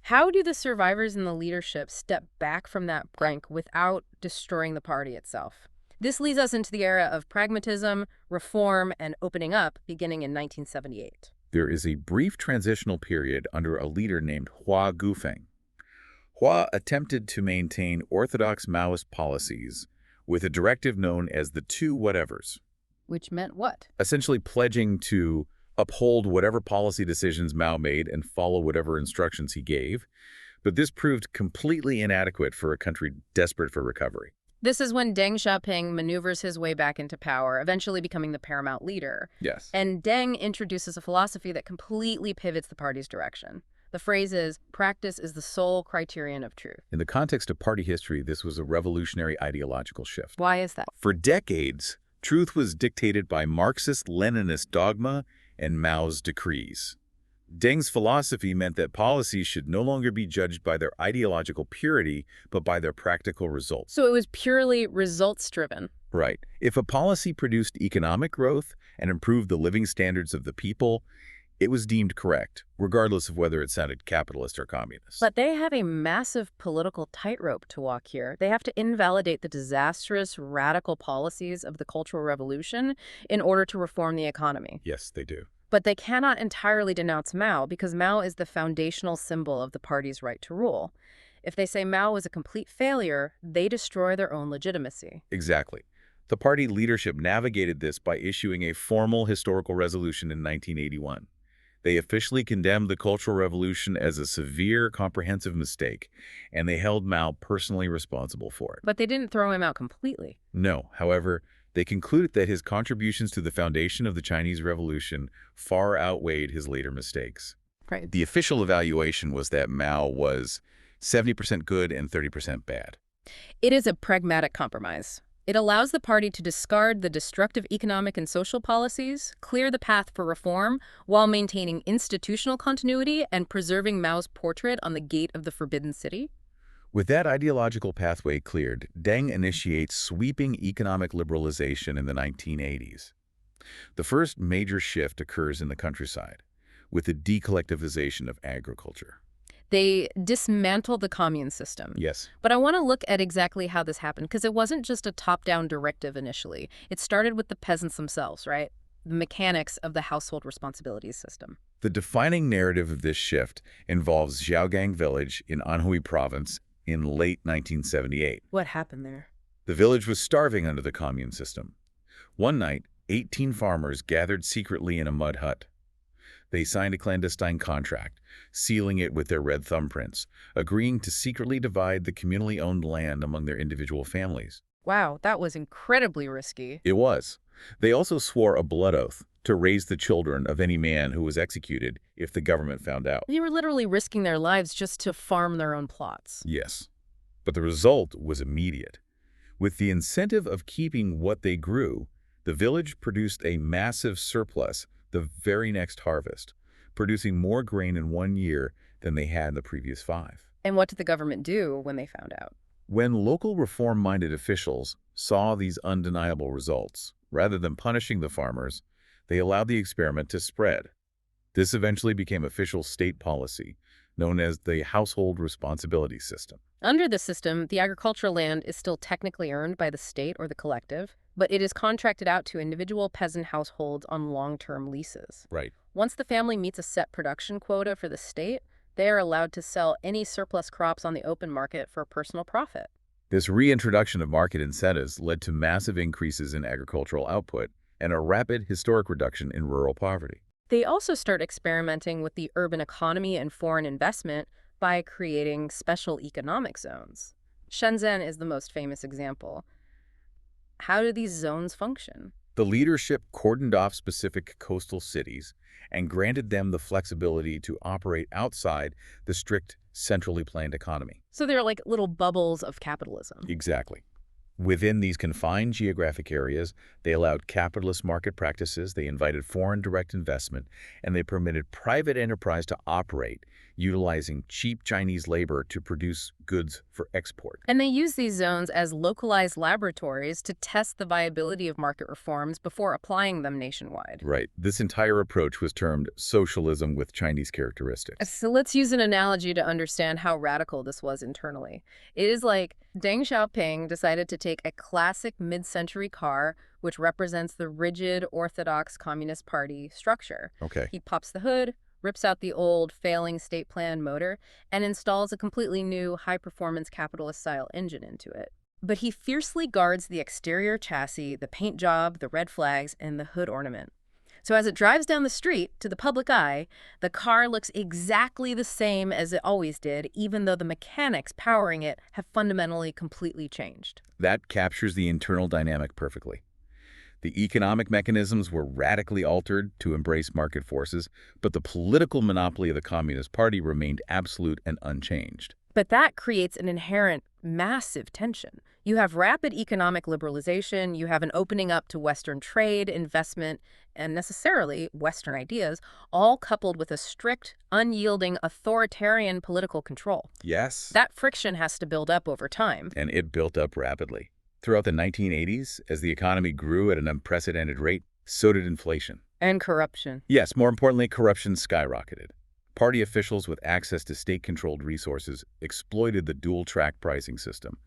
Speaker 1: How do the survivors and the leadership step back from that brink without destroying the party itself? This leads us into the era of pragmatism, reform, and opening up, beginning in 1978.
Speaker 2: There is a brief transitional period under a leader named Hua Guofeng. Hua attempted to maintain orthodox Maoist policies with a directive known as the two whatevers,
Speaker 1: Which meant what?
Speaker 2: essentially pledging to uphold whatever policy decisions Mao made and follow whatever instructions he gave. But this proved completely inadequate for a country desperate for recovery.
Speaker 1: This is when Deng Xiaoping maneuvers his way back into power, eventually becoming the paramount leader.
Speaker 2: Yes.
Speaker 1: And Deng introduces a philosophy that completely pivots the party's direction. The phrase is, practice is the sole criterion of truth.
Speaker 2: In the context of party history, this was a revolutionary ideological shift.
Speaker 1: Why is that?
Speaker 2: For decades, truth was dictated by Marxist-Leninist dogma and Mao's decrees. Deng's philosophy meant that policies should no longer be judged by their ideological purity, but by their practical results.
Speaker 1: So it was purely results-driven.
Speaker 2: Right. If a policy produced economic growth and improved the living standards of the people, It was deemed correct, regardless of whether it sounded capitalist or communist.
Speaker 1: But they have a massive political tightrope to walk here. They have to invalidate the disastrous, radical policies of the Cultural Revolution in order to reform the economy.
Speaker 2: Yes, they do.
Speaker 1: But they cannot entirely denounce Mao because Mao is the foundational symbol of the party's right to rule. If they say Mao was a complete failure, they destroy their own legitimacy.
Speaker 2: Exactly. The party leadership navigated this by issuing a formal historical resolution in 1981. They officially condemned the Cultural Revolution as a severe, comprehensive mistake, and they held Mao personally responsible for it.
Speaker 1: But they didn't throw him out completely.
Speaker 2: No, however, they concluded that his contributions to the foundation of the Chinese Revolution far outweighed his later mistakes.
Speaker 1: Right.
Speaker 2: The official evaluation was that Mao was 70% good and 30% bad.
Speaker 1: It is a pragmatic compromise. It allows the party to discard the destructive economic and social policies, clear the path for reform, while maintaining institutional continuity and preserving Mao's portrait on the gate of the Forbidden City.
Speaker 2: With that ideological pathway cleared, Deng initiates sweeping economic liberalization in the 1980s. The first major shift occurs in the countryside, with the decollectivization of agriculture.
Speaker 1: They dismantle the commune system.
Speaker 2: Yes.
Speaker 1: But I want to look at exactly how this happened, because it wasn't just a top-down directive initially. It started with the peasants themselves, right? The mechanics of the household responsibilities system.
Speaker 2: The defining narrative of this shift involves Xiaogang village in Anhui province in late 1978.
Speaker 1: What happened there?
Speaker 2: The village was starving under the commune system. One night, 18 farmers gathered secretly in a mud hut. They signed a clandestine contract, sealing it with their red thumbprints, agreeing to secretly divide the communally owned land among their individual families.
Speaker 1: Wow, that was incredibly risky.
Speaker 2: It was. They also swore a blood oath to raise the children of any man who was executed if the government found out.
Speaker 1: They were literally risking their lives just to farm their own plots.
Speaker 2: Yes. But the result was immediate. With the incentive of keeping what they grew, the village produced a massive surplus the very next harvest, producing more grain in 1 year than they had in the previous 5.
Speaker 1: And what did the government do when they found out?
Speaker 2: When local reform-minded officials saw these undeniable results, rather than punishing the farmers, they allowed the experiment to spread. This eventually became official state policy, known as the household responsibility system.
Speaker 1: Under this system, the agricultural land is still technically earned by the state or the collective, but it is contracted out to individual peasant households on long-term leases.
Speaker 2: Right.
Speaker 1: Once the family meets a set production quota for the state, they are allowed to sell any surplus crops on the open market for personal profit.
Speaker 2: This reintroduction of market incentives led to massive increases in agricultural output and a rapid historic reduction in rural poverty.
Speaker 1: They also start experimenting with the urban economy and foreign investment by creating special economic zones. Shenzhen is the most famous example. How do these zones function?
Speaker 2: The leadership cordoned off specific coastal cities and granted them the flexibility to operate outside the strict, centrally planned economy.
Speaker 1: So they're like little bubbles of capitalism.
Speaker 2: Exactly. Within these confined geographic areas, they allowed capitalist market practices, they invited foreign direct investment, and they permitted private enterprise to operate, utilizing cheap Chinese labor to produce goods for export.
Speaker 1: And they use these zones as localized laboratories to test the viability of market reforms before applying them nationwide.
Speaker 2: Right. This entire approach was termed socialism with Chinese characteristics.
Speaker 1: So let's use an analogy to understand how radical this was internally. It is like Deng Xiaoping decided to take a classic mid-century car, which represents the rigid, orthodox Communist Party structure.
Speaker 2: Okay.
Speaker 1: He pops the hood, rips out the old, failing state plan motor, and installs a completely new, high-performance capitalist-style engine into it. But he fiercely guards the exterior chassis, the paint job, the red flags, and the hood ornament. So as it drives down the street, to the public eye, the car looks exactly the same as it always did, even though the mechanics powering it have fundamentally completely changed.
Speaker 2: That captures the internal dynamic perfectly. The economic mechanisms were radically altered to embrace market forces, but the political monopoly of the Communist Party remained absolute and unchanged.
Speaker 1: But that creates an inherent massive tension. You have rapid economic liberalization, you have an opening up to Western trade, investment, and necessarily Western ideas, all coupled with a strict, unyielding, authoritarian political control.
Speaker 2: Yes.
Speaker 1: That friction has to build up over time.
Speaker 2: And it built up rapidly. Throughout the 1980s, as the economy grew at an unprecedented rate, So did inflation.
Speaker 1: And corruption.
Speaker 2: Yes, more importantly, corruption skyrocketed. Party officials with access to state-controlled resources exploited the dual-track pricing system,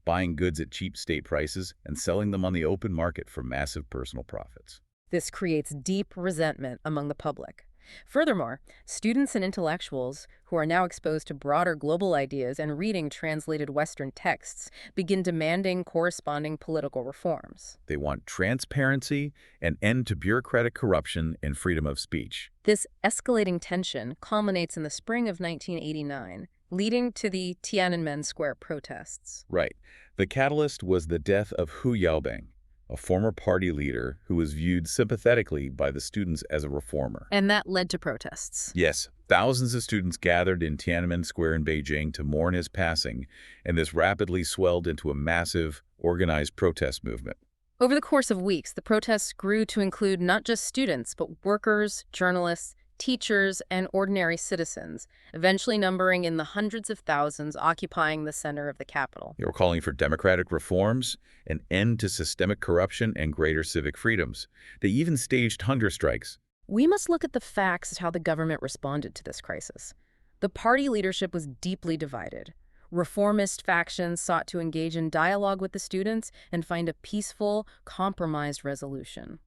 Speaker 2: buying goods at cheap state prices and selling them on the open market for massive personal profits.
Speaker 1: This creates deep resentment among the public. Furthermore, students and intellectuals, who are now exposed to broader global ideas and reading translated Western texts, begin demanding corresponding political reforms.
Speaker 2: They want transparency, an end to bureaucratic corruption, and freedom of speech.
Speaker 1: This escalating tension culminates in the spring of 1989, leading to the Tiananmen Square protests.
Speaker 2: Right. The catalyst was the death of Hu Yaobang, a former party leader who was viewed sympathetically by the students as a reformer.
Speaker 1: And that led to protests.
Speaker 2: Yes, thousands of students gathered in Tiananmen Square in Beijing to mourn his passing, and this rapidly swelled into a massive, organized protest movement.
Speaker 1: Over the course of weeks, the protests grew to include not just students, but workers, journalists, teachers, and ordinary citizens, eventually numbering in the hundreds of thousands occupying the center of the capital.
Speaker 2: They were calling for democratic reforms, an end to systemic corruption, and greater civic freedoms. They even staged hunger strikes.
Speaker 1: We must look at the facts of how the government responded to this crisis. The party leadership was deeply divided. Reformist factions sought to engage in dialogue with the students and find a peaceful, compromised resolution.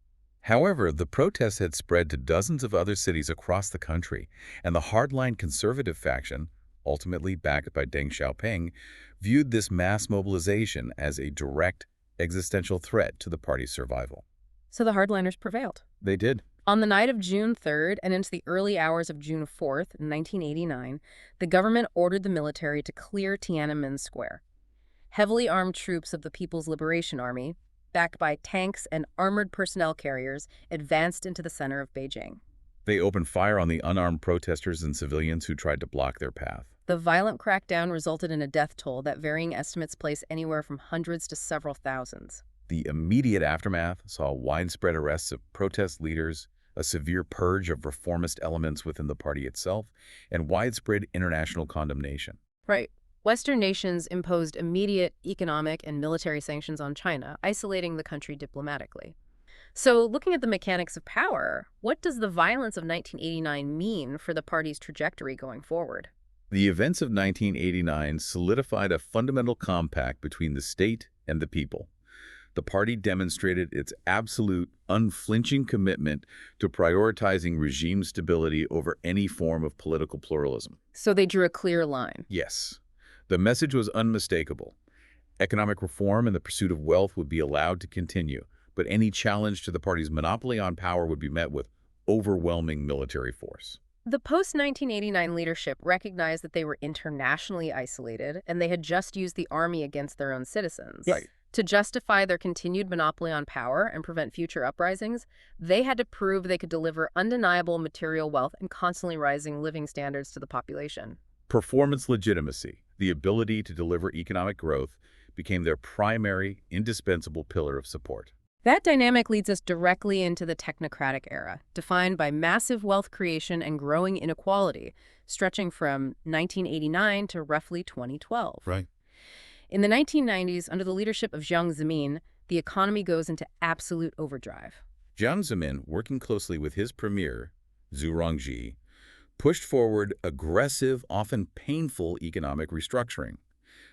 Speaker 2: However, the protests had spread to dozens of other cities across the country, and the hardline conservative faction, ultimately backed by Deng Xiaoping, viewed this mass mobilization as a direct existential threat to the party's survival.
Speaker 1: So the hardliners prevailed.
Speaker 2: They did.
Speaker 1: On the night of June 3rd and into the early hours of June 4th, 1989, the government ordered the military to clear Tiananmen Square. Heavily armed troops of the People's Liberation Army, backed by tanks and armored personnel carriers, advanced into the center of Beijing.
Speaker 2: They opened fire on the unarmed protesters and civilians who tried to block their path.
Speaker 1: The violent crackdown resulted in a death toll that varying estimates place anywhere from hundreds to several thousands.
Speaker 2: The immediate aftermath saw widespread arrests of protest leaders, a severe purge of reformist elements within the party itself, and widespread international condemnation.
Speaker 1: Right. Western nations imposed immediate economic and military sanctions on China, isolating the country diplomatically. So, looking at the mechanics of power, what does the violence of 1989 mean for the party's trajectory going forward?
Speaker 2: The events of 1989 solidified a fundamental compact between the state and the people. The party demonstrated its absolute, unflinching commitment to prioritizing regime stability over any form of political pluralism.
Speaker 1: So they drew a clear line.
Speaker 2: Yes. The message was unmistakable. Economic reform and the pursuit of wealth would be allowed to continue, but any challenge to the party's monopoly on power would be met with overwhelming military force.
Speaker 1: The post-1989 leadership recognized that they were internationally isolated, and they had just used the army against their own citizens.
Speaker 2: Right.
Speaker 1: To justify their continued monopoly on power and prevent future uprisings, they had to prove they could deliver undeniable material wealth and constantly rising living standards to the population.
Speaker 2: Performance legitimacy, the ability to deliver economic growth, became their primary, indispensable pillar of support.
Speaker 1: That dynamic leads us directly into the technocratic era, defined by massive wealth creation and growing inequality, stretching from 1989 to roughly 2012.
Speaker 2: Right.
Speaker 1: In the 1990s, under the leadership of Jiang Zemin, the economy goes into absolute overdrive.
Speaker 2: Jiang Zemin, working closely with his premier, Zhu Rongji, pushed forward aggressive, often painful economic restructuring.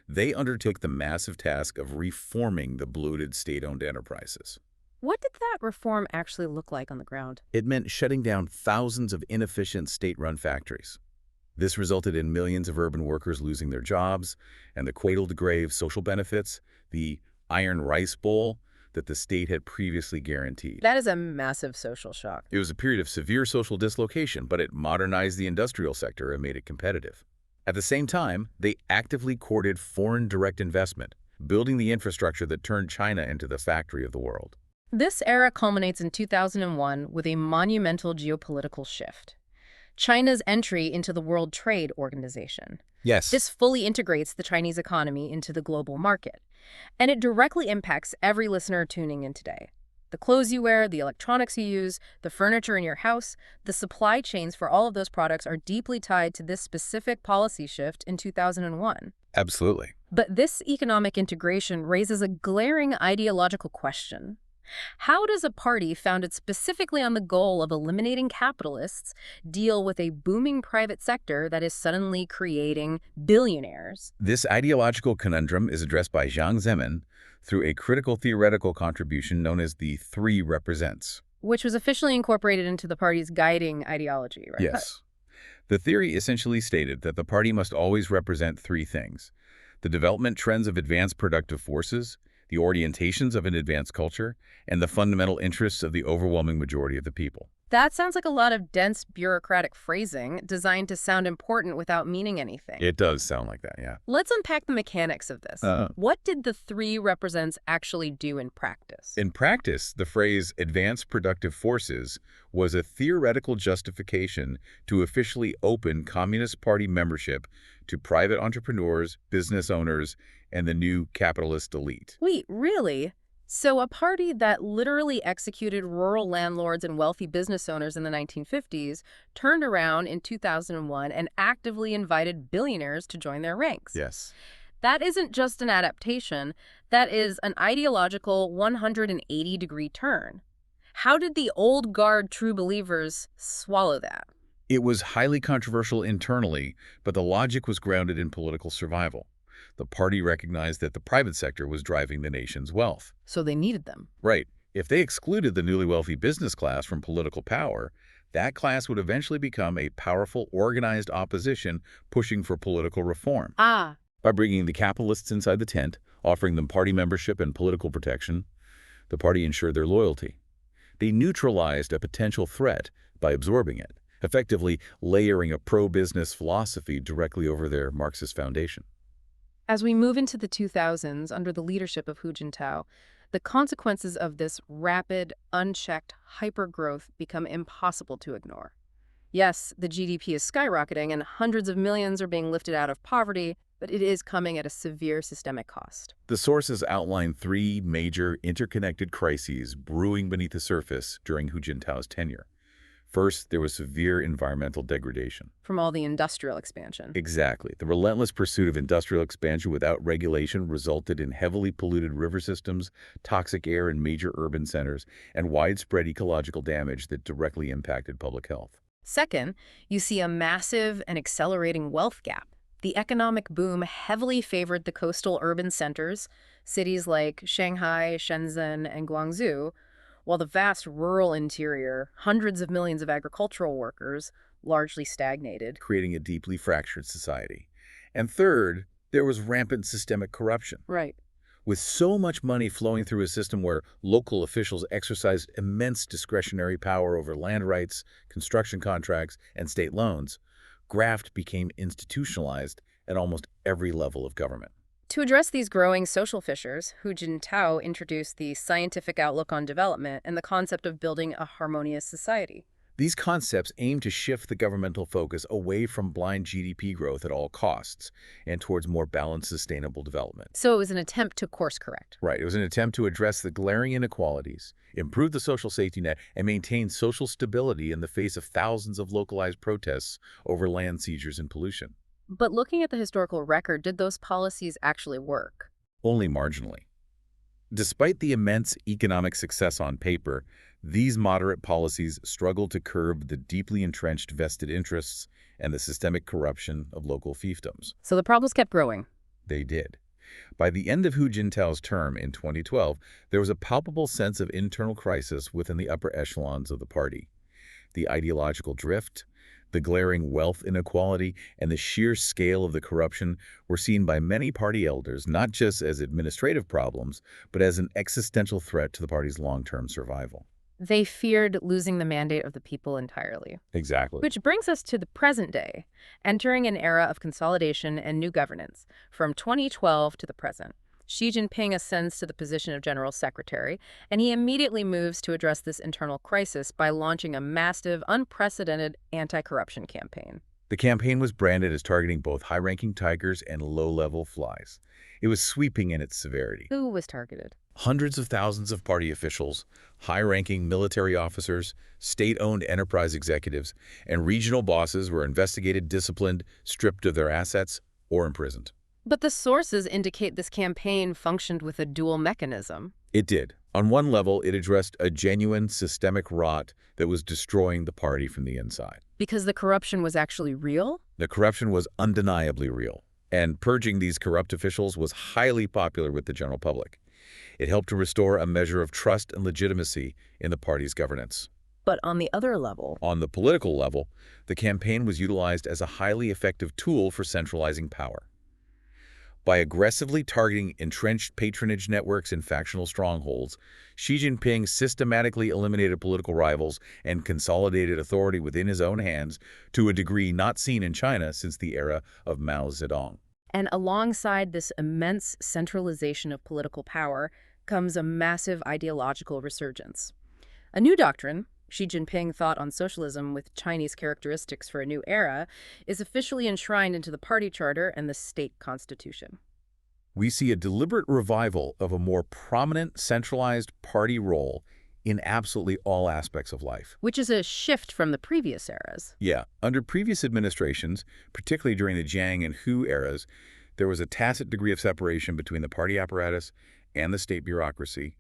Speaker 2: They undertook the massive task of reforming the bloated state-owned enterprises.
Speaker 1: What did that reform actually look like on the ground?
Speaker 2: It meant shutting down thousands of inefficient state-run factories. This resulted in millions of urban workers losing their jobs and the cradle-to-grave social benefits, the iron rice bowl that the state had previously guaranteed.
Speaker 1: That is a massive social shock.
Speaker 2: It was a period of severe social dislocation, but it modernized the industrial sector and made it competitive. At the same time, they actively courted foreign direct investment, building the infrastructure that turned China into the factory of the world.
Speaker 1: This era culminates in 2001 with a monumental geopolitical shift: China's entry into the World Trade Organization.
Speaker 2: Yes.
Speaker 1: This fully integrates the Chinese economy into the global market, and it directly impacts every listener tuning in today. The clothes you wear, the electronics you use, the furniture in your house, the supply chains for all of those products are deeply tied to this specific policy shift in 2001.
Speaker 2: Absolutely.
Speaker 1: But this economic integration raises a glaring ideological question. How does a party founded specifically on the goal of eliminating capitalists deal with a booming private sector that is suddenly creating billionaires?
Speaker 2: This ideological conundrum is addressed by Jiang Zemin through a critical theoretical contribution known as the Three Represents.
Speaker 1: Which was officially incorporated into the party's guiding ideology, right?
Speaker 2: Yes. The theory essentially stated that the party must always represent three things: the development trends of advanced productive forces, the orientations of an advanced culture, and the fundamental interests of the overwhelming majority of the people.
Speaker 1: That sounds like a lot of dense bureaucratic phrasing designed to sound important without meaning anything.
Speaker 2: It does sound like that, yeah.
Speaker 1: Let's unpack the mechanics of this. What did the Three Represents actually do in practice?
Speaker 2: In practice, the phrase advanced productive forces was a theoretical justification to officially open Communist Party membership to private entrepreneurs, business owners, and the new capitalist elite.
Speaker 1: Wait, really? So a party that literally executed rural landlords and wealthy business owners in the 1950s turned around in 2001 and actively invited billionaires to join their ranks.
Speaker 2: Yes.
Speaker 1: That isn't just an adaptation, that is an ideological 180-degree turn. How did the old guard true believers swallow that?
Speaker 2: It was highly controversial internally, but the logic was grounded in political survival. The party recognized that the private sector was driving the nation's wealth.
Speaker 1: So they needed them.
Speaker 2: Right. If they excluded the newly wealthy business class from political power, that class would eventually become a powerful, organized opposition pushing for political reform.
Speaker 1: Ah.
Speaker 2: By bringing the capitalists inside the tent, offering them party membership and political protection, the party ensured their loyalty. They neutralized a potential threat by absorbing it, effectively layering a pro-business philosophy directly over their Marxist foundation.
Speaker 1: As we move into the 2000s under the leadership of Hu Jintao, the consequences of this rapid, unchecked hypergrowth become impossible to ignore. Yes, the GDP is skyrocketing and hundreds of millions are being lifted out of poverty, but it is coming at a severe systemic cost.
Speaker 2: The sources outline three major interconnected crises brewing beneath the surface during Hu Jintao's tenure. First, there was severe environmental degradation.
Speaker 1: From all the industrial expansion.
Speaker 2: Exactly. The relentless pursuit of industrial expansion without regulation resulted in heavily polluted river systems, toxic air in major urban centers, and widespread ecological damage that directly impacted public health.
Speaker 1: Second, you see a massive and accelerating wealth gap. The economic boom heavily favored the coastal urban centers, cities like Shanghai, Shenzhen, and Guangzhou, while the vast rural interior, hundreds of millions of agricultural workers, largely stagnated,
Speaker 2: creating a deeply fractured society. And third, there was rampant systemic corruption.
Speaker 1: Right.
Speaker 2: With so much money flowing through a system where local officials exercised immense discretionary power over land rights, construction contracts, and state loans, graft became institutionalized at almost every level of government.
Speaker 1: To address these growing social fissures, Hu Jintao introduced the scientific outlook on development and the concept of building a harmonious society.
Speaker 2: These concepts aim to shift the governmental focus away from blind GDP growth at all costs and towards more balanced, sustainable development.
Speaker 1: So it was an attempt to course correct.
Speaker 2: Right. It was an attempt to address the glaring inequalities, improve the social safety net, and maintain social stability in the face of thousands of localized protests over land seizures and pollution.
Speaker 1: But looking at the historical record, did those policies actually work?
Speaker 2: Only marginally. Despite the immense economic success on paper, these moderate policies struggled to curb the deeply entrenched vested interests and the systemic corruption of local fiefdoms.
Speaker 1: So the problems kept growing.
Speaker 2: They did. By the end of Hu Jintao's term in 2012, there was a palpable sense of internal crisis within the upper echelons of the party. The ideological drift, the glaring wealth inequality, and the sheer scale of the corruption were seen by many party elders not just as administrative problems, but as an existential threat to the party's long-term survival.
Speaker 1: They feared losing the mandate of the people entirely.
Speaker 2: Exactly.
Speaker 1: Which brings us to the present day, entering an era of consolidation and new governance, from 2012 to the present. Xi Jinping ascends to the position of General Secretary, and he immediately moves to address this internal crisis by launching a massive, unprecedented anti-corruption campaign.
Speaker 2: The campaign was branded as targeting both high-ranking tigers and low-level flies. It was sweeping in its severity.
Speaker 1: Who was targeted?
Speaker 2: Hundreds of thousands of party officials, high-ranking military officers, state-owned enterprise executives, and regional bosses were investigated, disciplined, stripped of their assets, or imprisoned.
Speaker 1: But the sources indicate this campaign functioned with a dual mechanism.
Speaker 2: It did. On one level, it addressed a genuine systemic rot that was destroying the party from the inside.
Speaker 1: Because the corruption was actually real?
Speaker 2: The corruption was undeniably real, and purging these corrupt officials was highly popular with the general public. It helped to restore a measure of trust and legitimacy in the party's governance.
Speaker 1: But on the other level,
Speaker 2: On the political level, the campaign was utilized as a highly effective tool for centralizing power. By aggressively targeting entrenched patronage networks and factional strongholds, Xi Jinping systematically eliminated political rivals and consolidated authority within his own hands to a degree not seen in China since the era of Mao Zedong.
Speaker 1: and alongside this immense centralization of political power comes a massive ideological resurgence. A new doctrine, Xi Jinping thought on socialism with Chinese characteristics for a new era, is officially enshrined into the party charter and the state constitution.
Speaker 2: We see a deliberate revival of a more prominent, centralized party role in absolutely all aspects of life.
Speaker 1: Which is a shift from the previous eras.
Speaker 2: Yeah, under previous administrations, particularly during the Jiang and Hu eras, there was a tacit degree of separation between the party apparatus and the state bureaucracy,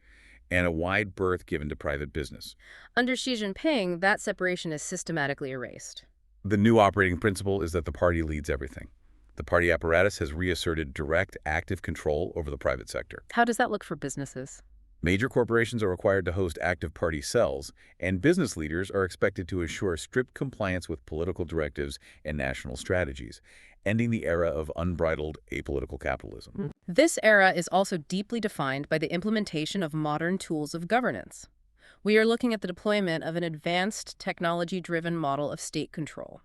Speaker 2: and a wide berth given to private business.
Speaker 1: Under Xi Jinping, that separation is systematically erased.
Speaker 2: The new operating principle is that the party leads everything. The party apparatus has reasserted direct, active control over the private sector.
Speaker 1: How does that look for businesses?
Speaker 2: Major corporations are required to host active party cells, and business leaders are expected to assure strict compliance with political directives and national strategies, ending the era of unbridled apolitical capitalism.
Speaker 1: This era is also deeply defined by the implementation of modern tools of governance. We are looking at the deployment of an advanced, technology-driven model of state control.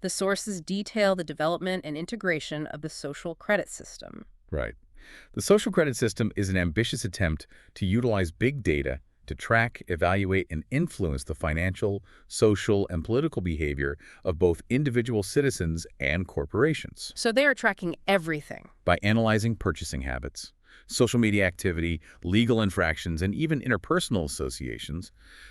Speaker 1: The sources detail the development and integration of the social credit system.
Speaker 2: Right. The social credit system is an ambitious attempt to utilize big data to track, evaluate, and influence the financial, social, and political behavior of both individual citizens and corporations.
Speaker 1: So they are tracking everything.
Speaker 2: By analyzing purchasing habits, social media activity, legal infractions, and even interpersonal associations,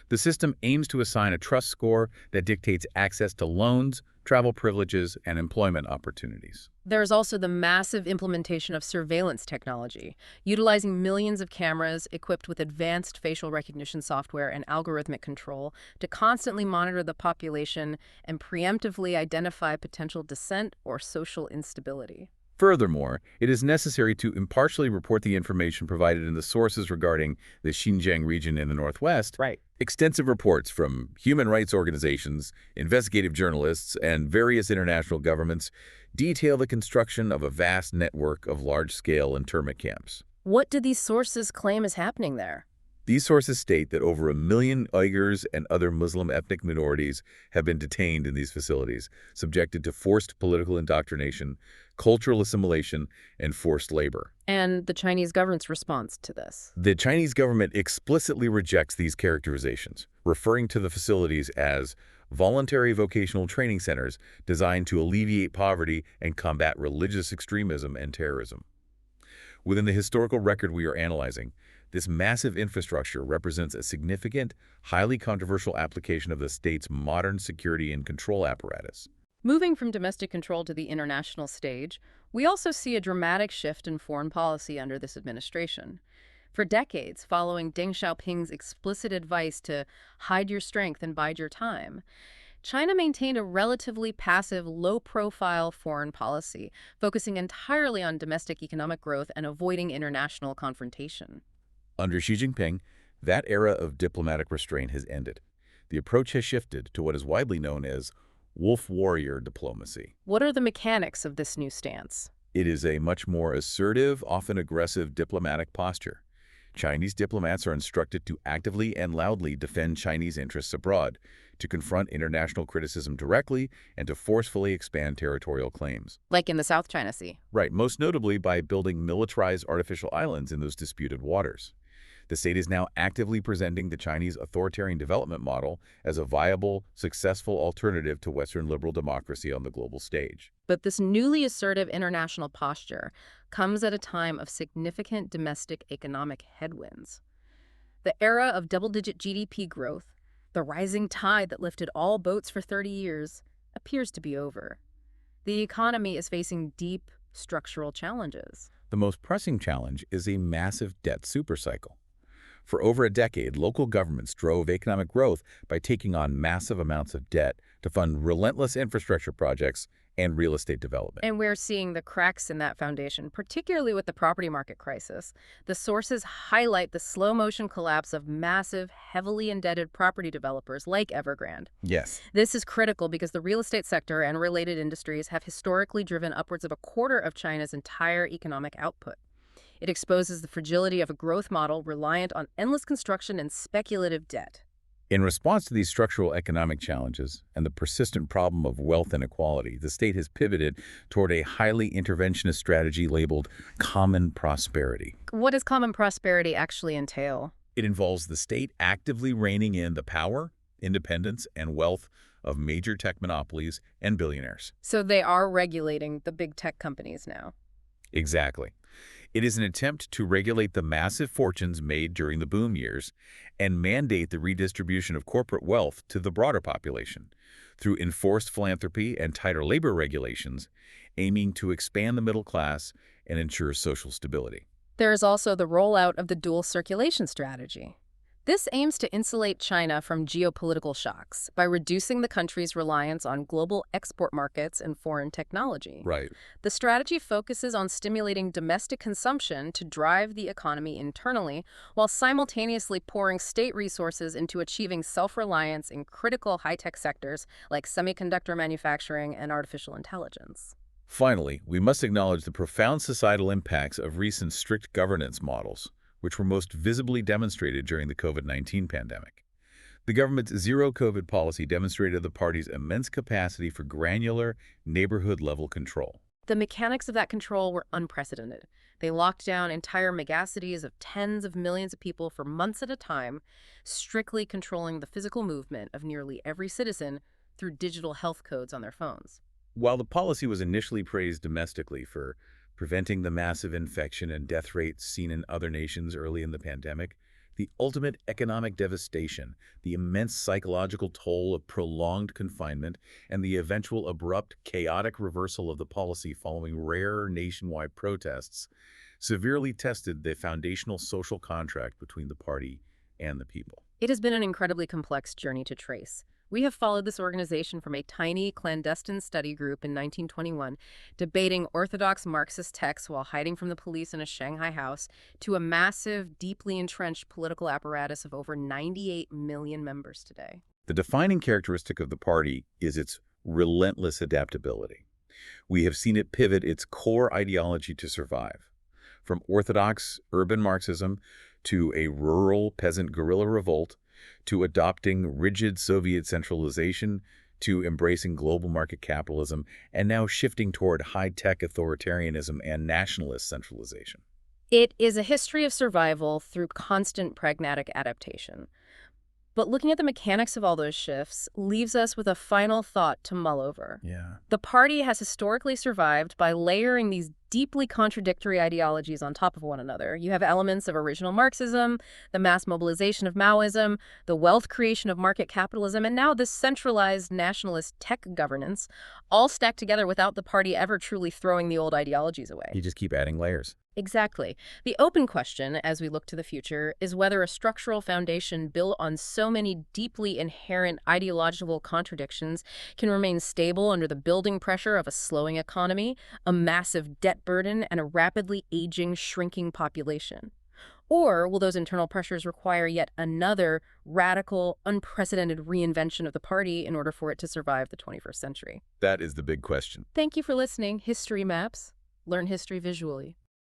Speaker 2: the system aims to assign a trust score that dictates access to loans, travel privileges, and employment opportunities.
Speaker 1: There is also the massive implementation of surveillance technology, utilizing millions of cameras equipped with advanced facial recognition software and algorithmic control to constantly monitor the population and preemptively identify potential dissent or social instability.
Speaker 2: Furthermore, it is necessary to impartially report the information provided in the sources regarding the Xinjiang region in the Northwest.
Speaker 1: Right.
Speaker 2: Extensive reports from human rights organizations, investigative journalists, and various international governments detail the construction of a vast network of large-scale internment camps.
Speaker 1: What do these sources claim is happening there?
Speaker 2: These sources state that over 1 million Uyghurs and other Muslim ethnic minorities have been detained in these facilities, subjected to forced political indoctrination, cultural assimilation, and forced labor.
Speaker 1: And the Chinese government's response to this?
Speaker 2: The Chinese government explicitly rejects these characterizations, referring to the facilities as voluntary vocational training centers designed to alleviate poverty and combat religious extremism and terrorism. Within the historical record we are analyzing, this massive infrastructure represents a significant, highly controversial application of the state's modern security and control apparatus.
Speaker 1: Moving from domestic control to the international stage, we also see a dramatic shift in foreign policy under this administration. For decades, following Deng Xiaoping's explicit advice to hide your strength and bide your time, China maintained a relatively passive, low-profile foreign policy, focusing entirely on domestic economic growth and avoiding international confrontation.
Speaker 2: Under Xi Jinping, that era of diplomatic restraint has ended. The approach has shifted to what is widely known as wolf warrior diplomacy.
Speaker 1: What are the mechanics of this new stance?
Speaker 2: It is a much more assertive, often aggressive diplomatic posture. Chinese diplomats are instructed to actively and loudly defend Chinese interests abroad, to confront international criticism directly, and to forcefully expand territorial claims.
Speaker 1: Like in the South China Sea.
Speaker 2: Right, most notably by building militarized artificial islands in those disputed waters. The state is now actively presenting the Chinese authoritarian development model as a viable, successful alternative to Western liberal democracy on the global stage.
Speaker 1: But this newly assertive international posture comes at a time of significant domestic economic headwinds. The era of double-digit GDP growth, the rising tide that lifted all boats for 30 years, appears to be over. The economy is facing deep structural challenges.
Speaker 2: The most pressing challenge is a massive debt supercycle. For over a decade, local governments drove economic growth by taking on massive amounts of debt to fund relentless infrastructure projects and real estate development.
Speaker 1: And we're seeing the cracks in that foundation, particularly with the property market crisis. The sources highlight the slow-motion collapse of massive, heavily indebted property developers like Evergrande.
Speaker 2: Yes.
Speaker 1: This is critical because the real estate sector and related industries have historically driven upwards of a quarter of China's entire economic output. It exposes the fragility of a growth model reliant on endless construction and speculative debt.
Speaker 2: In response to these structural economic challenges and the persistent problem of wealth inequality, the state has pivoted toward a highly interventionist strategy labeled common prosperity.
Speaker 1: What does common prosperity actually entail?
Speaker 2: It involves the state actively reining in the power, independence, and wealth of major tech monopolies and billionaires.
Speaker 1: So they are regulating the big tech companies now.
Speaker 2: Exactly. It is an attempt to regulate the massive fortunes made during the boom years and mandate the redistribution of corporate wealth to the broader population through enforced philanthropy and tighter labor regulations, aiming to expand the middle class and ensure social stability.
Speaker 1: There is also the rollout of the dual circulation strategy. This aims to insulate China from geopolitical shocks by reducing the country's reliance on global export markets and foreign technology.
Speaker 2: Right.
Speaker 1: The strategy focuses on stimulating domestic consumption to drive the economy internally, while simultaneously pouring state resources into achieving self-reliance in critical high-tech sectors like semiconductor manufacturing and artificial intelligence.
Speaker 2: Finally, we must acknowledge the profound societal impacts of recent strict governance models, which were most visibly demonstrated during the COVID-19 pandemic. The government's zero-COVID policy demonstrated the party's immense capacity for granular, neighborhood-level control.
Speaker 1: The mechanics of that control were unprecedented. They locked down entire megacities of tens of millions of people for months at a time, strictly controlling the physical movement of nearly every citizen through digital health codes on their phones.
Speaker 2: While the policy was initially praised domestically for preventing the massive infection and death rates seen in other nations early in the pandemic, the ultimate economic devastation, the immense psychological toll of prolonged confinement, and the eventual abrupt, chaotic reversal of the policy following rare nationwide protests severely tested the foundational social contract between the party and the people.
Speaker 1: It has been an incredibly complex journey to trace. We have followed this organization from a tiny, clandestine study group in 1921, debating orthodox Marxist texts while hiding from the police in a Shanghai house, to a massive, deeply entrenched political apparatus of over 98 million members today.
Speaker 2: The defining characteristic of the party is its relentless adaptability. We have seen it pivot its core ideology to survive, from orthodox urban Marxism to a rural peasant guerrilla revolt, to adopting rigid Soviet centralization, to embracing global market capitalism, and now shifting toward high-tech authoritarianism and nationalist centralization.
Speaker 1: It is a history of survival through constant pragmatic adaptation. But looking at the mechanics of all those shifts leaves us with a final thought to mull over.
Speaker 2: Yeah.
Speaker 1: The party has historically survived by layering these deeply contradictory ideologies on top of one another. You have elements of original Marxism, the mass mobilization of Maoism, the wealth creation of market capitalism, and now this centralized nationalist tech governance, all stacked together without the party ever truly throwing the old ideologies away.
Speaker 2: You just keep adding layers.
Speaker 1: Exactly. The open question, as we look to the future, is whether a structural foundation built on so many deeply inherent ideological contradictions can remain stable under the building pressure of a slowing economy, a massive debt burden, and a rapidly aging, shrinking population. Or will those internal pressures require yet another radical, unprecedented reinvention of the party in order for it to survive the 21st century?
Speaker 2: That is the big question.
Speaker 1: Thank you for listening. History Maps. Learn history visually.